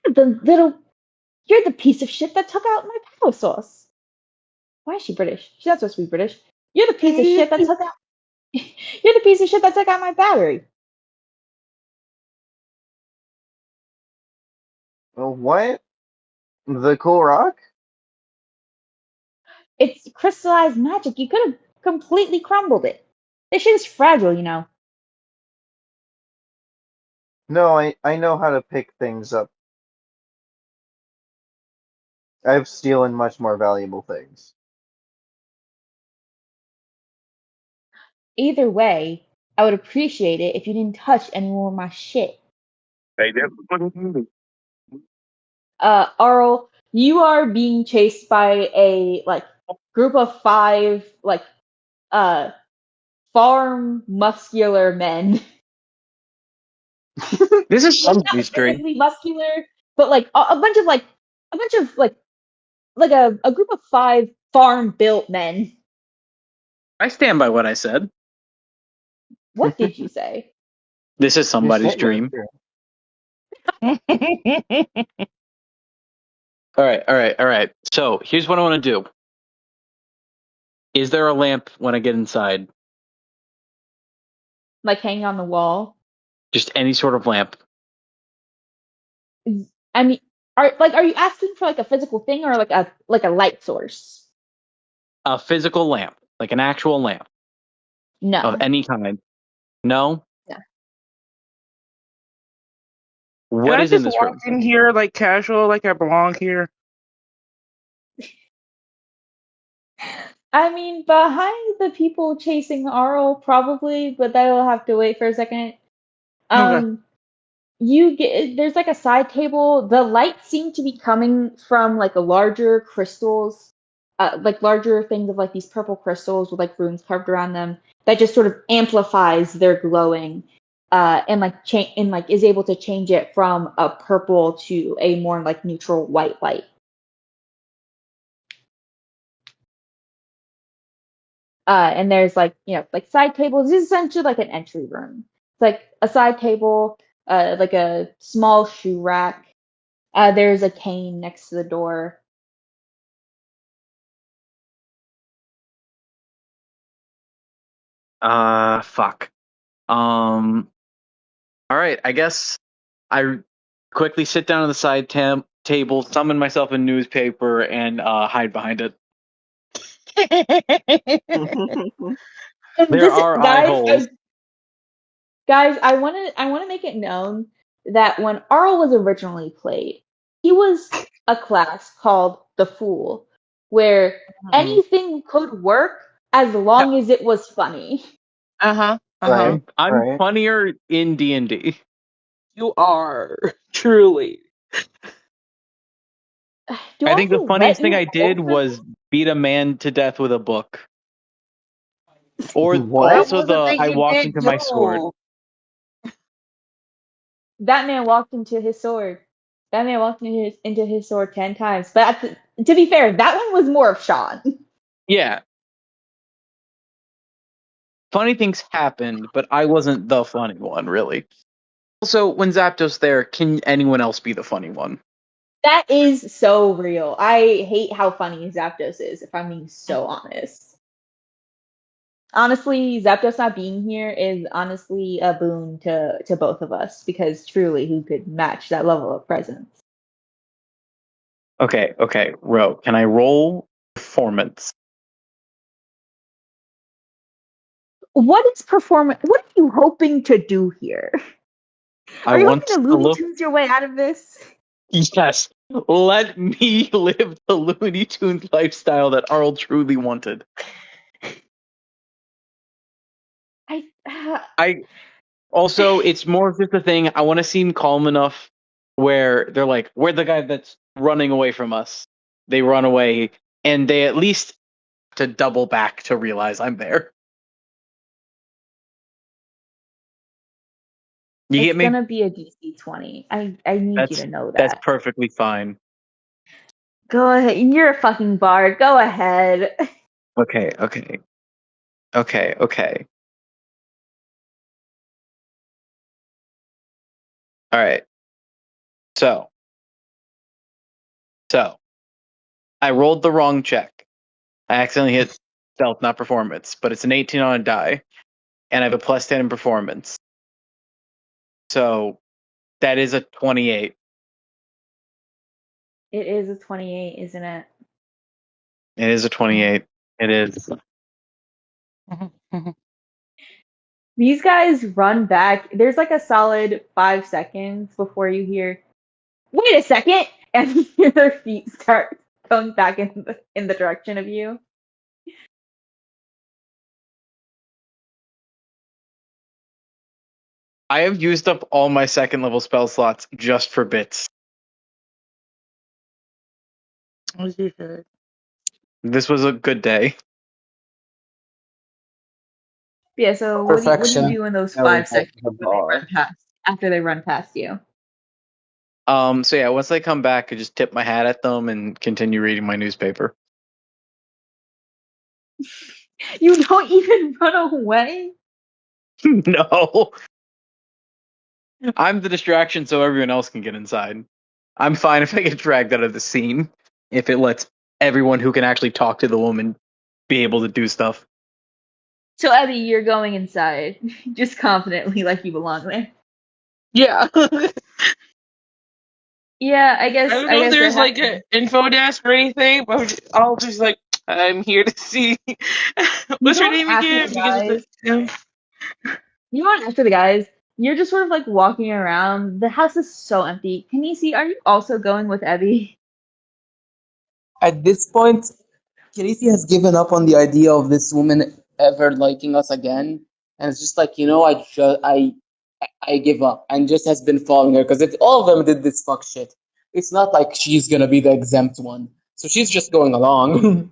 You're the little. You're the piece of shit that took out my power source. Why is she British? She's not supposed to be British. You're the piece of shit that took out. You're the piece of shit that took out my battery. What? The cool rock? It's crystallized magic. You could have completely crumbled it. This shit is fragile, you know. No, I know how to pick things up. I've stolen much more valuable things. Either way, I would appreciate it if you didn't touch any more of my shit. Arl, you are being chased by a group of 5 farm muscular men. This is Not somebody's dream. physically muscular, but a bunch of a group of 5 farm built men. I stand by what I said. What did you say? This is somebody's You're dream. All right. So here's what I want to do. Is there a lamp when I get inside? Like hanging on the wall? Just any sort of lamp. I mean, are you asking for a physical thing or like a light source? A physical lamp, like an actual lamp of No. any kind. No? No. Can What I is in just this walk room? in here like casual, like I belong here? I mean, behind the people chasing Arl, probably, but that'll have to wait for a second. Okay. There's a side table. The lights seem to be coming from a larger crystals, larger things of these purple crystals with runes carved around them that just sort of amplifies their glowing, and is able to change it from a purple to a more neutral white light. And there's side tables. This is essentially an entry room. It's a side table, a small shoe rack. There's a cane next to the door. Fuck. All right, I guess I quickly sit down on the side table, summon myself a newspaper, and hide behind it. There are eye holes. Guys, I want to make it known that when Arl was originally played, he was a class called the Fool, where anything could work as long as it was funny. Uh-huh. Right. I'm Right. funnier in D&D. You are. Truly. Do I think the let funniest thing you I did roll for was beat a man to death with a book. Or What? also I walked into my sword. That man walked into his sword. That man walked into his sword 10 times. But to be fair, that one was more of Sean. Yeah. Funny things happened, but I wasn't the funny one, really. Also, when Zapdos there, can anyone else be the funny one? That is so real. I hate how funny Zapdos is, if I'm being so honest. Honestly, Zapdos not being here is honestly a boon to both of us, because truly, who could match that level of presence? Okay, Ro, can I roll performance? What is performance? What are you hoping to do here? I Are you want hoping to to Looney look. Tunes your way out of this? Yes, let me live the Looney Tunes lifestyle that Arl truly wanted. I also, it's more of just a thing. I want to seem calm enough where they're like, "We're the guy that's running away from us." They run away, and they at least to double back to realize I'm there. You get It's me? gonna be a DC 20. I need you to know That's that. perfectly fine. Go ahead. You're a fucking bard. Go ahead. Okay. All right. So I rolled the wrong check. I accidentally hit stealth, not performance, but it's an 18 on a die, and I have a plus 10 in performance. So that is a 28. It is a 28, isn't it? It is a 28. It is. These guys run back. There's a solid 5 seconds before you hear, wait a second, and their feet start going back in the direction of you. I have used up all my second level spell slots just for bits. This was a good day. Yeah, so what do you Perfection. do in those Now we 5 have seconds the when they bar. run past after they run past you? So yeah, once they come back, I just tip my hat at them and continue reading my newspaper. You don't even run away? No. I'm the distraction so everyone else can get inside. I'm fine if I get dragged out of the scene, if it lets everyone who can actually talk to the woman be able to do stuff. So Abby, you're going inside, just confidently like you belong there. Yeah. Yeah, I I guess don't know if that there's like happens. an info desk or anything, but I'll just like, I'm here to see. You What's go your on name after again? the Because guys. yeah. You go on after the guys. You're just sort of like walking around. The house is so empty. Kanisi, are you also going with Abby? At this point, Khaleesi has given up on the idea of this woman ever liking us again, and it's just like, I give up, and just has been following her because if all of them did this fuck shit, it's not like she's gonna be the exempt one. So she's just going along.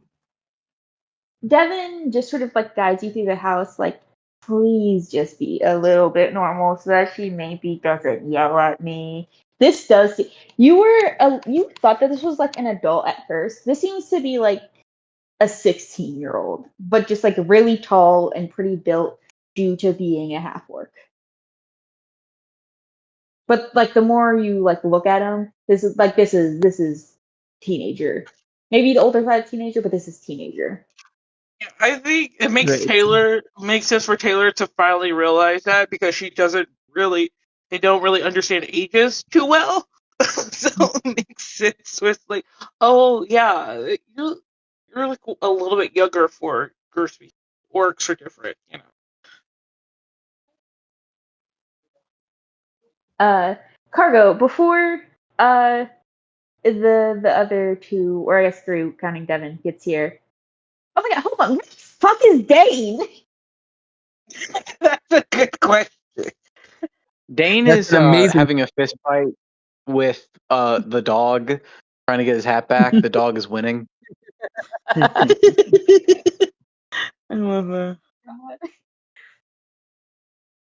Devin just sort of like guides you through the house, like, please just be a little bit normal so that she maybe doesn't yell at me. This does. You thought that this was like an adult at first. This seems to be like a 16-year-old, but just like really tall and pretty built due to being a half orc. But like the more you like look at him, this is teenager. Maybe the older side of teenager, but this is teenager. I think it Right. makes sense for Taylor to finally realize that because they don't really understand ages too well. So it makes sense with like, oh yeah, you're like a little bit younger for Gersby. Orcs are different, you know. Cargo, before uh the other two, or I guess three, counting Devin, gets here. Oh my god, hold on. What the fuck is Dane? That's a good question. Dane That's is an amazing. having a fist fight with the dog, trying to get his hat back. The dog is winning. I love that.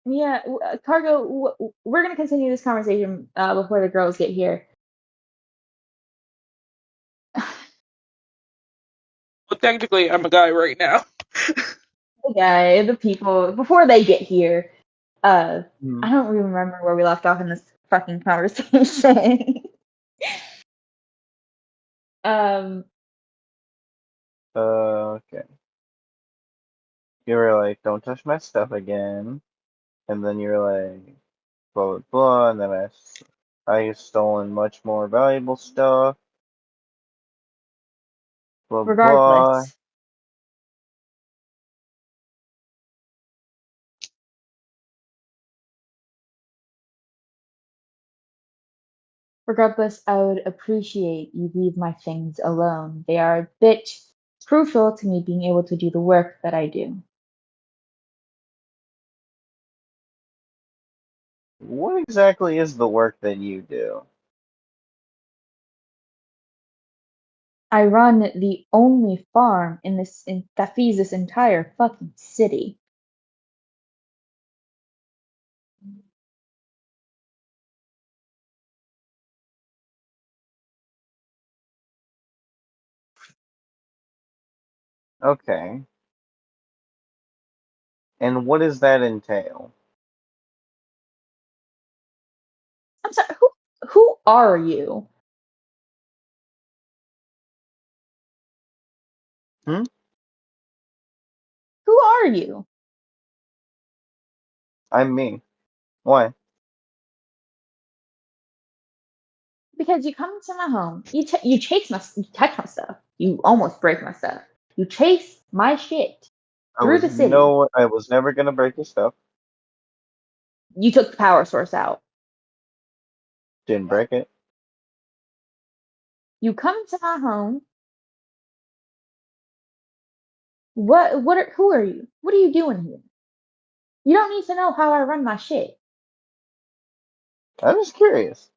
Yeah, Cargo, we're gonna continue this conversation before the girls get here. Well, technically, I'm a guy right now. The guy, the people, before they get here. I Hmm. don't even remember where we left off in this fucking conversation. um, Okay. You were like, don't touch my stuff again. And then you were like, blah, blah, blah. And then I stolen much more valuable stuff. Blah, blah. regardless, regardless, I would appreciate you leave my things alone. They are a bit crucial to me being able to do the work that I do. What exactly is the work that you do? I run the only farm that feeds this entire fucking city. Okay. And what does that entail? I'm sorry, who are you? Hmm? Who are you? I'm me. Why? Because you come into my home, you chase you touch my stuff, you almost break my stuff, you chase my shit through the city. I was never gonna break your stuff. You took the power source out. Didn't break it. You come into my home, who are you? What are you doing here? You don't need to know how I run my shit. I'm just curious.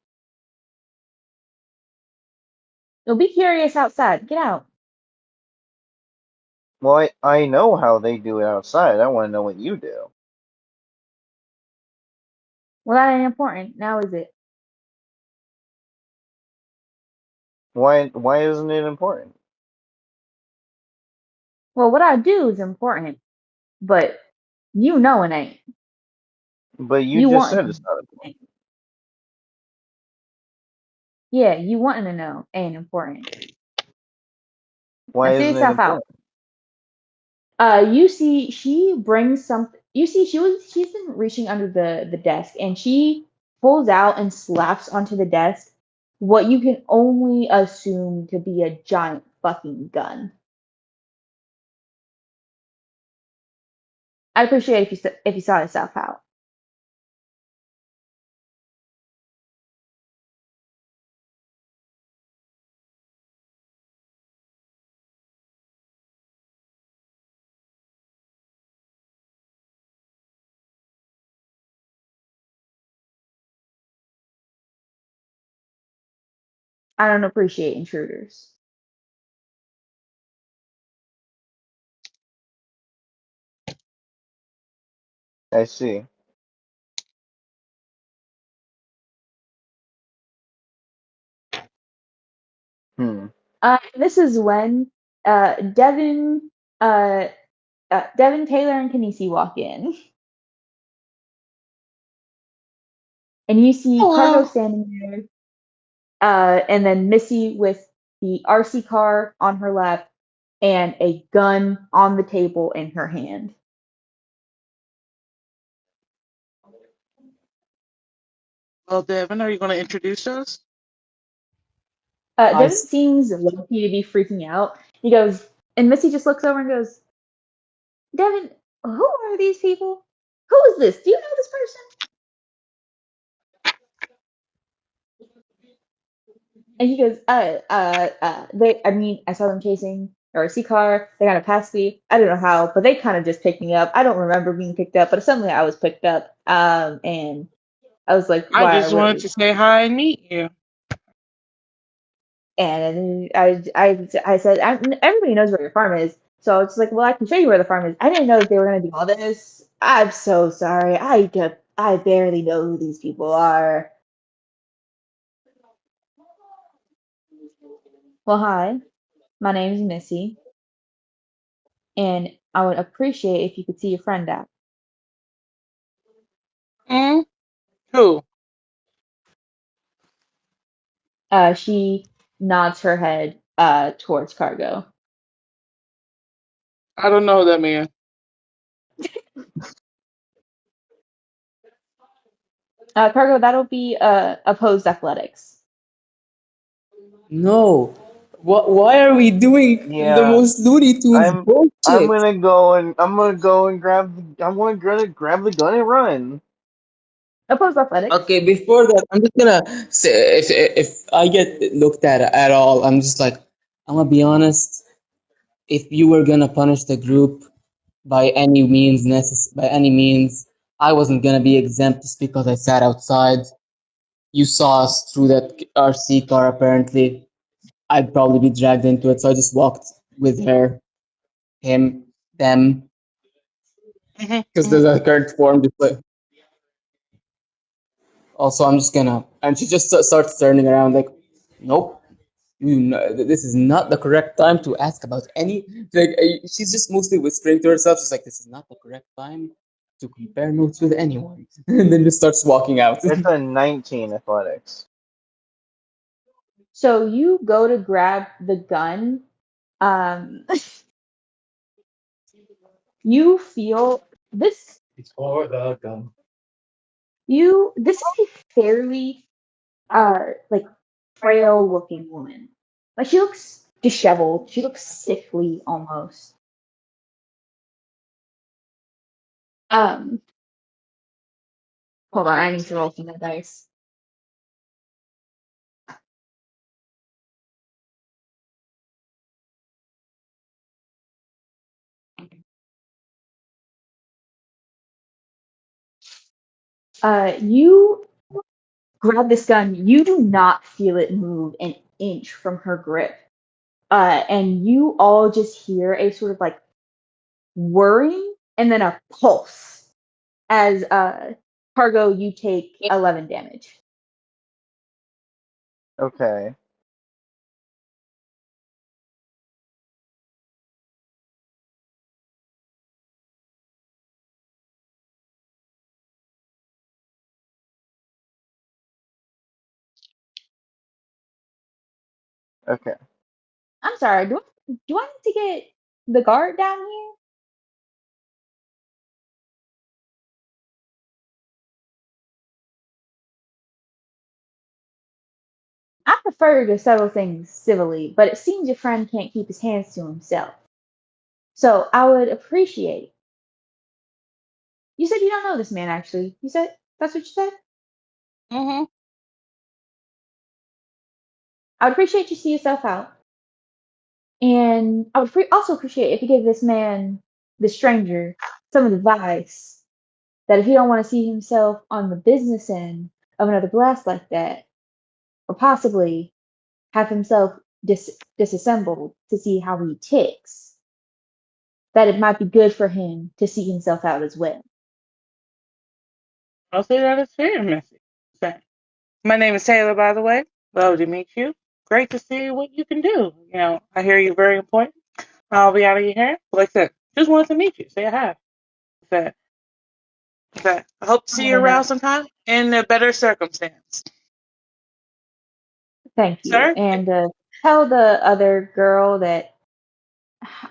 So be curious outside. Get out. Well, I know how they do it outside. I want to know what you do. Well, that ain't important. Now is it? Why isn't it important? Well, what I do is important, but you know it ain't. But you You just wanting said to it's not know important. ain't. Yeah, you wanting to know ain't important. Now Why see isn't it yourself out. important? You see, she brings something. You see, she's been reaching under the desk, and she pulls out and slaps onto the desk what you can only assume to be a giant fucking gun. I'd appreciate it if you saw yourself out. I don't appreciate intruders. I see. Hmm. This is when Devin, uh, Devin, Taylor, and Kanisi walk in, and you see Cargo Hello. standing there, and then Missy with the RC car on her lap and a gun on the table in her hand. Well, Devin, are you going to introduce us? I Devin seems low key to be freaking out. He goes, and Missy just looks over and goes, Devin, who are these people? Who is this? Do you know this person? And he goes, I mean, I saw them chasing a RC car. They kind of passed me. I don't know how, but they kind of just picked me up. I don't remember being picked up, but suddenly I was picked up. And I was like, I why? just What are wanted we? to say hi and meet you. And I said, everybody knows where your farm is. So it's like, well, I can show you where the farm is. I didn't know that they were going to do all this. I'm so sorry. I barely know who these people are. Well, hi. My name is Missy, and I would appreciate if you could see your friend out. Hmm? Who? She nods her head towards Cargo. I don't know that man. Cargo, that'll be opposed athletics. no. Why are we doing the Yeah, most Looney Tunes I'm bullshit? gonna go and grab the gun and run. Opposed athletics. Okay, before that, I'm just gonna say if I get looked at all, I'm just like I'm gonna be honest. If you were gonna punish the group by any means by any means, I wasn't gonna be exempt just because I sat outside. You saw us through that RC car apparently. I'd probably be dragged into it, so I just walked with her, him, them, because there's a current form display. Also, I'm just gonna, and she just starts turning around like, nope, you know, this is not the correct time to ask about any. Like, she's just mostly whispering to herself. She's like, this is not the correct time to compare notes with anyone, and then just starts walking out. It's a 19 athletics. So you go to grab the gun. Um, you feel this. For the gun. This is a fairly like frail looking woman. Like she looks disheveled. She looks sickly almost. Um, Hold on, I need to roll some of the dice. You grab this gun. You do not feel it move an inch from her grip. And you all just hear a sort of like whirring and then a pulse as Cargo, you take 11 damage. Okay. Okay. I'm sorry. Do I need to get the guard down here? I prefer to settle things civilly, but it seems your friend can't keep his hands to himself. So I would appreciate. You said you don't know this man, actually. You said that's what you said. Mm-hmm. I would appreciate you see yourself out, and I would also appreciate if you give this man, the stranger, some advice that if he don't want to see himself on the business end of another blast like that, or possibly have himself disassembled to see how he ticks, that it might be good for him to see himself out as well. I'll say that is fair, Missy. So, my name is Taylor, by the way. Lovely to meet you. Great to see what you can do. You know, I hear you're very important. I'll be out of your hair. Like I said, just wanted to meet you. Say hi. So, I hope to see you And around sometime in a better circumstance. thank you. Sir? And tell the other girl that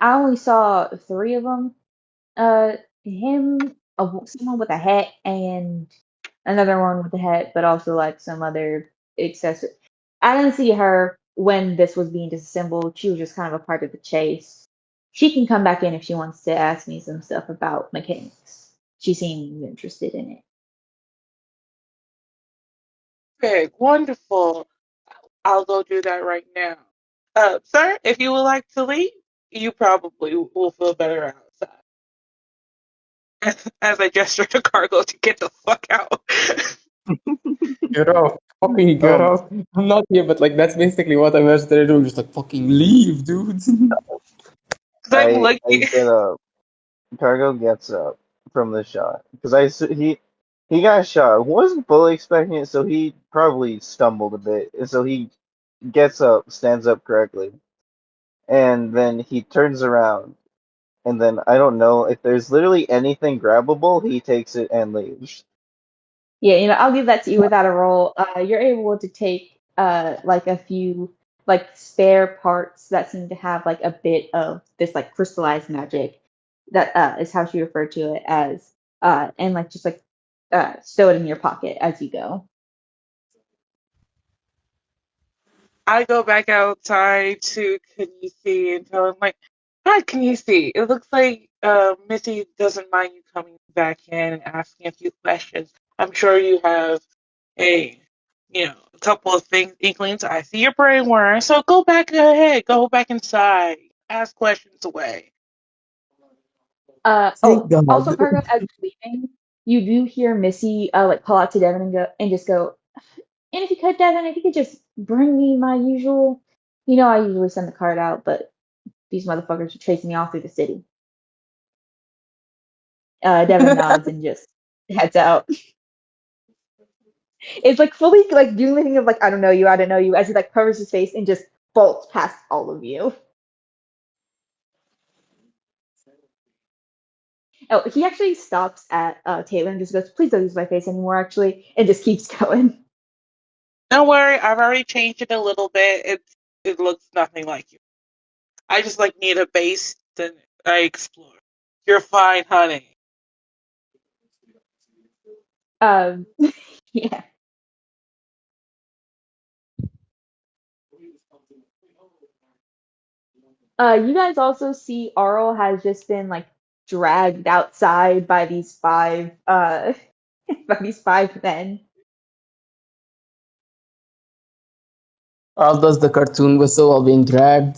I only saw three of them. Him, someone with a hat, and another one with a hat, but also like some other accessory. I didn't see her when this was being disassembled. She was just kind of a part of the chase. She can come back in if she wants to ask me some stuff about mechanics. She seems interested in it. Okay, wonderful. I'll go do that right now. Sir, if you would like to leave, you probably will feel better outside. As I gesture to Cargo to get the fuck out. Get off. Fucking get Um, off. I'm not here, but like that's basically what I'm actually doing. Just like fucking leave, dude. Because I'm I lucky. get up. Cargo gets up from the shot because he got shot. Wasn't fully expecting it, so he probably stumbled a bit. And so he gets up, stands up correctly, and then he turns around. And then I don't know if there's literally anything grabbable. He takes it and leaves. Yeah, I'll give that to you without a roll. You're able to take like a few like spare parts that seem to have like a bit of this like crystallized magic. That is how she referred to it as, and like just like stow it in your pocket as you go. I go back outside to Kanisi and tell him, like, hi, Kanisi. It looks like Missy doesn't mind you coming back in and asking a few questions. I'm sure you have a couple of things, inklings. I see your brain worm. So go back ahead. Go back inside. Ask questions away. Thank God. Also, Cargo, as you're leaving, you do hear Missy like call out to Devin and just go, and if you could, Devin, if you could just bring me my usual, I usually send the card out, but these motherfuckers are chasing me all through the city. Devin nods and just heads out. It's like fully like doing the thing of like I don't know you, as he like covers his face and just bolts past all of you. Oh, he actually stops at Taylor and just goes, "Please don't use my face anymore," actually, and just keeps going. Don't worry, I've already changed it a little bit. It looks nothing like you. I just like need a base, then I explore. You're fine, honey. Um, yeah. You guys also see Arl has just been like dragged outside by these five by these five men. Al does the cartoon whistle while being dragged.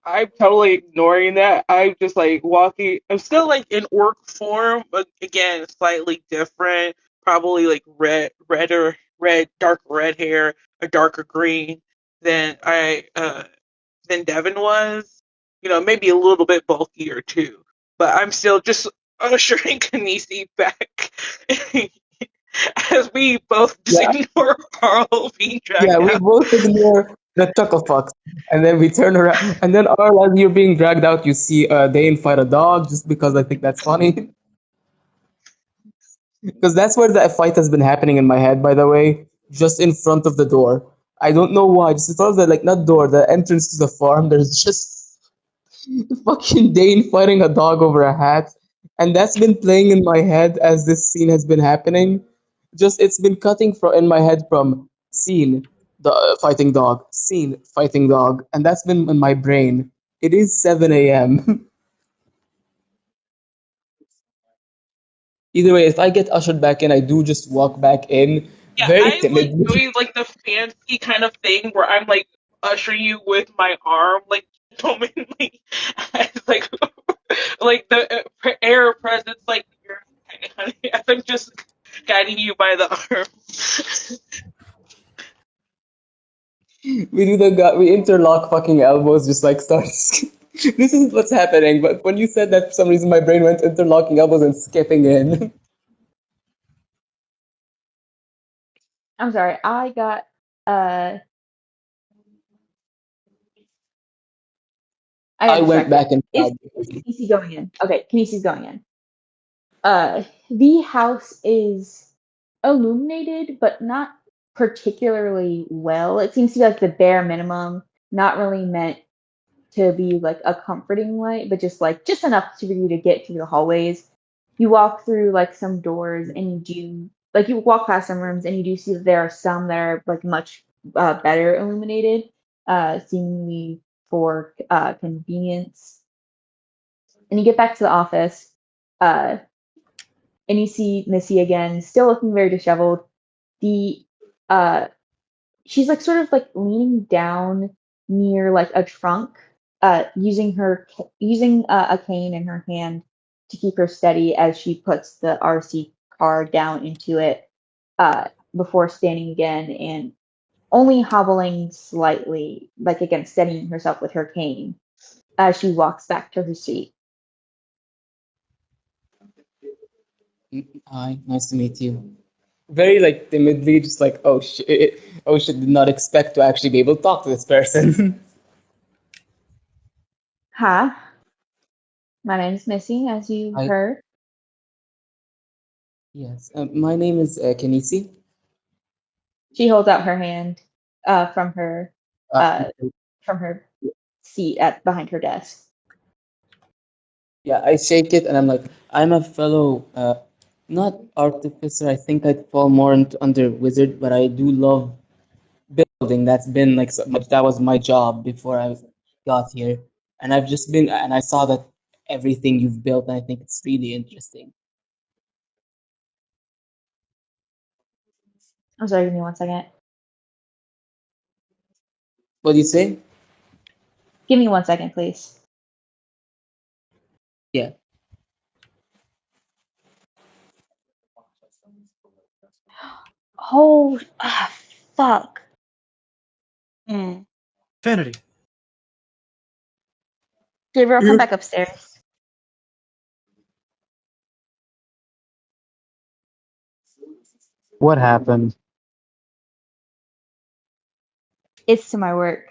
I'm totally ignoring that. I'm just like walking. I'm still like in orc form, but again, slightly different. Probably like dark red hair, a darker green than than Devin was. Maybe a little bit bulkier too. But I'm still just ushering Kanisi back as we both just Yeah, ignore Carl being yeah, dragged we out. both ignore the chuckle fucks, and then we turn around, and then Arl, as you're being dragged out, you see Dane fight a dog, just because I think that's funny. Because that's where the fight has been happening in my head, by the way, just in front of the door. I don't know why, just in front of the, like, not door, the entrance to the farm, there's just fucking Dane fighting a dog over a hat. And that's been playing in my head as this scene has been happening. Just, it's been cutting in my head from scene, the fighting dog, scene, fighting dog. And that's been in my brain. It is 7 a.m. Either way, if I get ushered back in, I do just walk back in Yeah, very I'm like timidly. doing like the fancy kind of thing where I'm like ushering you with my arm, like gentlemanly, as like the air presence, like you're okay, honey. I'm just guiding you by the arm. We interlock fucking elbows, just like starts. This is what's happening. But when you said that, for some reason, my brain went interlocking elbows and skipping in. I'm sorry. I got uh I got I went distracted. back and Is Kinesi going in? Okay, Kinesi's going in. The house is illuminated, but not particularly well. It seems to be like the bare minimum, not really meant to be like a comforting light, but just enough for you to get through the hallways. You walk through like some doors and you walk past some rooms and you do see that there are some that are like much better illuminated, seemingly for convenience. And you get back to the office, uh, and you see Missy again, still looking very disheveled. The uh, she's like sort of like leaning down near like a trunk, using a cane in her hand to keep her steady as she puts the RC car down into it, before standing again and only hobbling slightly, like again steadying herself with her cane as she walks back to her seat. Hi, nice to meet you. Very like timidly, just like oh shit, did not expect to actually be able to talk to this person. Hi, my name is Missy, as you I heard. Yes, my name is Kenisi. She holds out her hand uh, from her Uh, uh, from her seat at behind her desk. yeah, I shake it and I'm like, I'm a fellow, not artificer. I think I'd fall more under wizard, but I do love building. That's been like so much. That was my job before I got here, and I've just been and I saw that everything you've built, and I think it's really interesting. I'm sorry, give me 1 second. What do you say? Give me 1 second, please. Yeah. Oh, fuck. Hmm. Vanity. Gabriel, come back upstairs. What happened? It's to my work.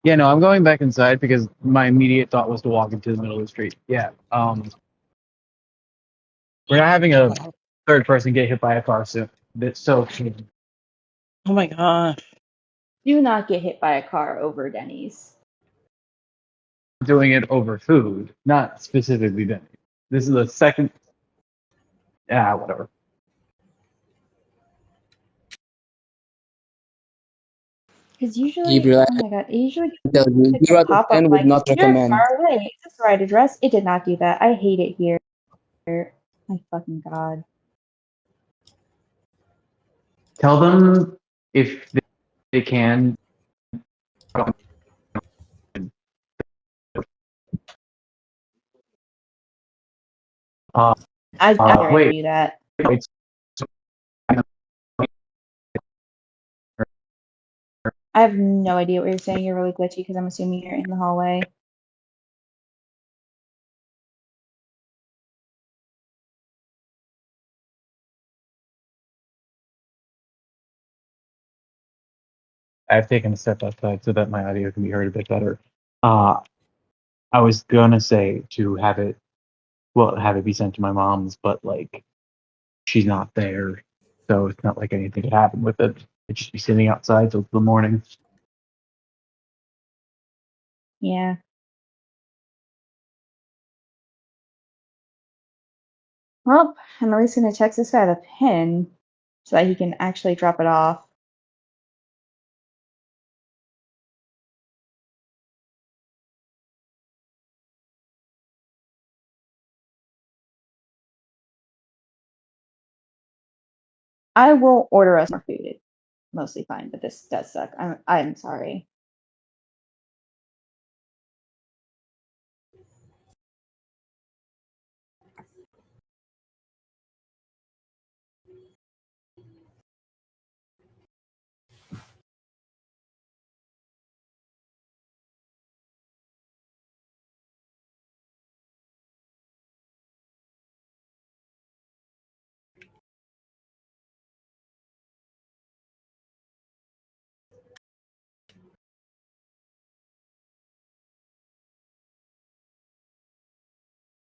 Yeah, no, I'm going back inside because my immediate thought was to walk into the middle of the street. Yeah. We're not having a third person get hit by a car soon. So Oh my god. Do not get hit by a car over Denny's. doing it over food, not specifically Denny. This is the second. Yeah, whatever. Because usually, Gabriel, oh my god, it usually I tell you, like 0 a out of pop up 10 would like not you're recommend. far away. Is this the right address? It did not do that. I hate it here. My fucking god. Tell them if they can. I dare Wait, do that. it's I have no idea what you're saying. You're really glitchy because I'm assuming you're in the hallway. I've taken a step outside so that my audio can be heard a bit better. I was gonna say to have it be sent to my mom's, but like she's not there, so it's not like anything could happen with it. It'd just be sitting outside till the morning. Yeah. Well, I'm at least gonna text this guy the pin so that he can actually drop it off. I will order us more food. It's mostly fine, but this does suck. I'm sorry.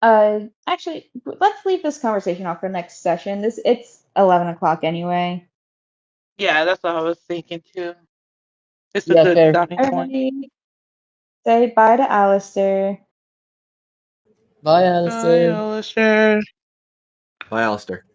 Actually, let's leave this conversation off for next session. It's 11 o'clock anyway. Yeah, that's what I was thinking too. It's a Yeah, good fair. starting point. Everybody, say bye to Alistair. Bye, Bye, Alistair. Alistair. Bye, Alistair.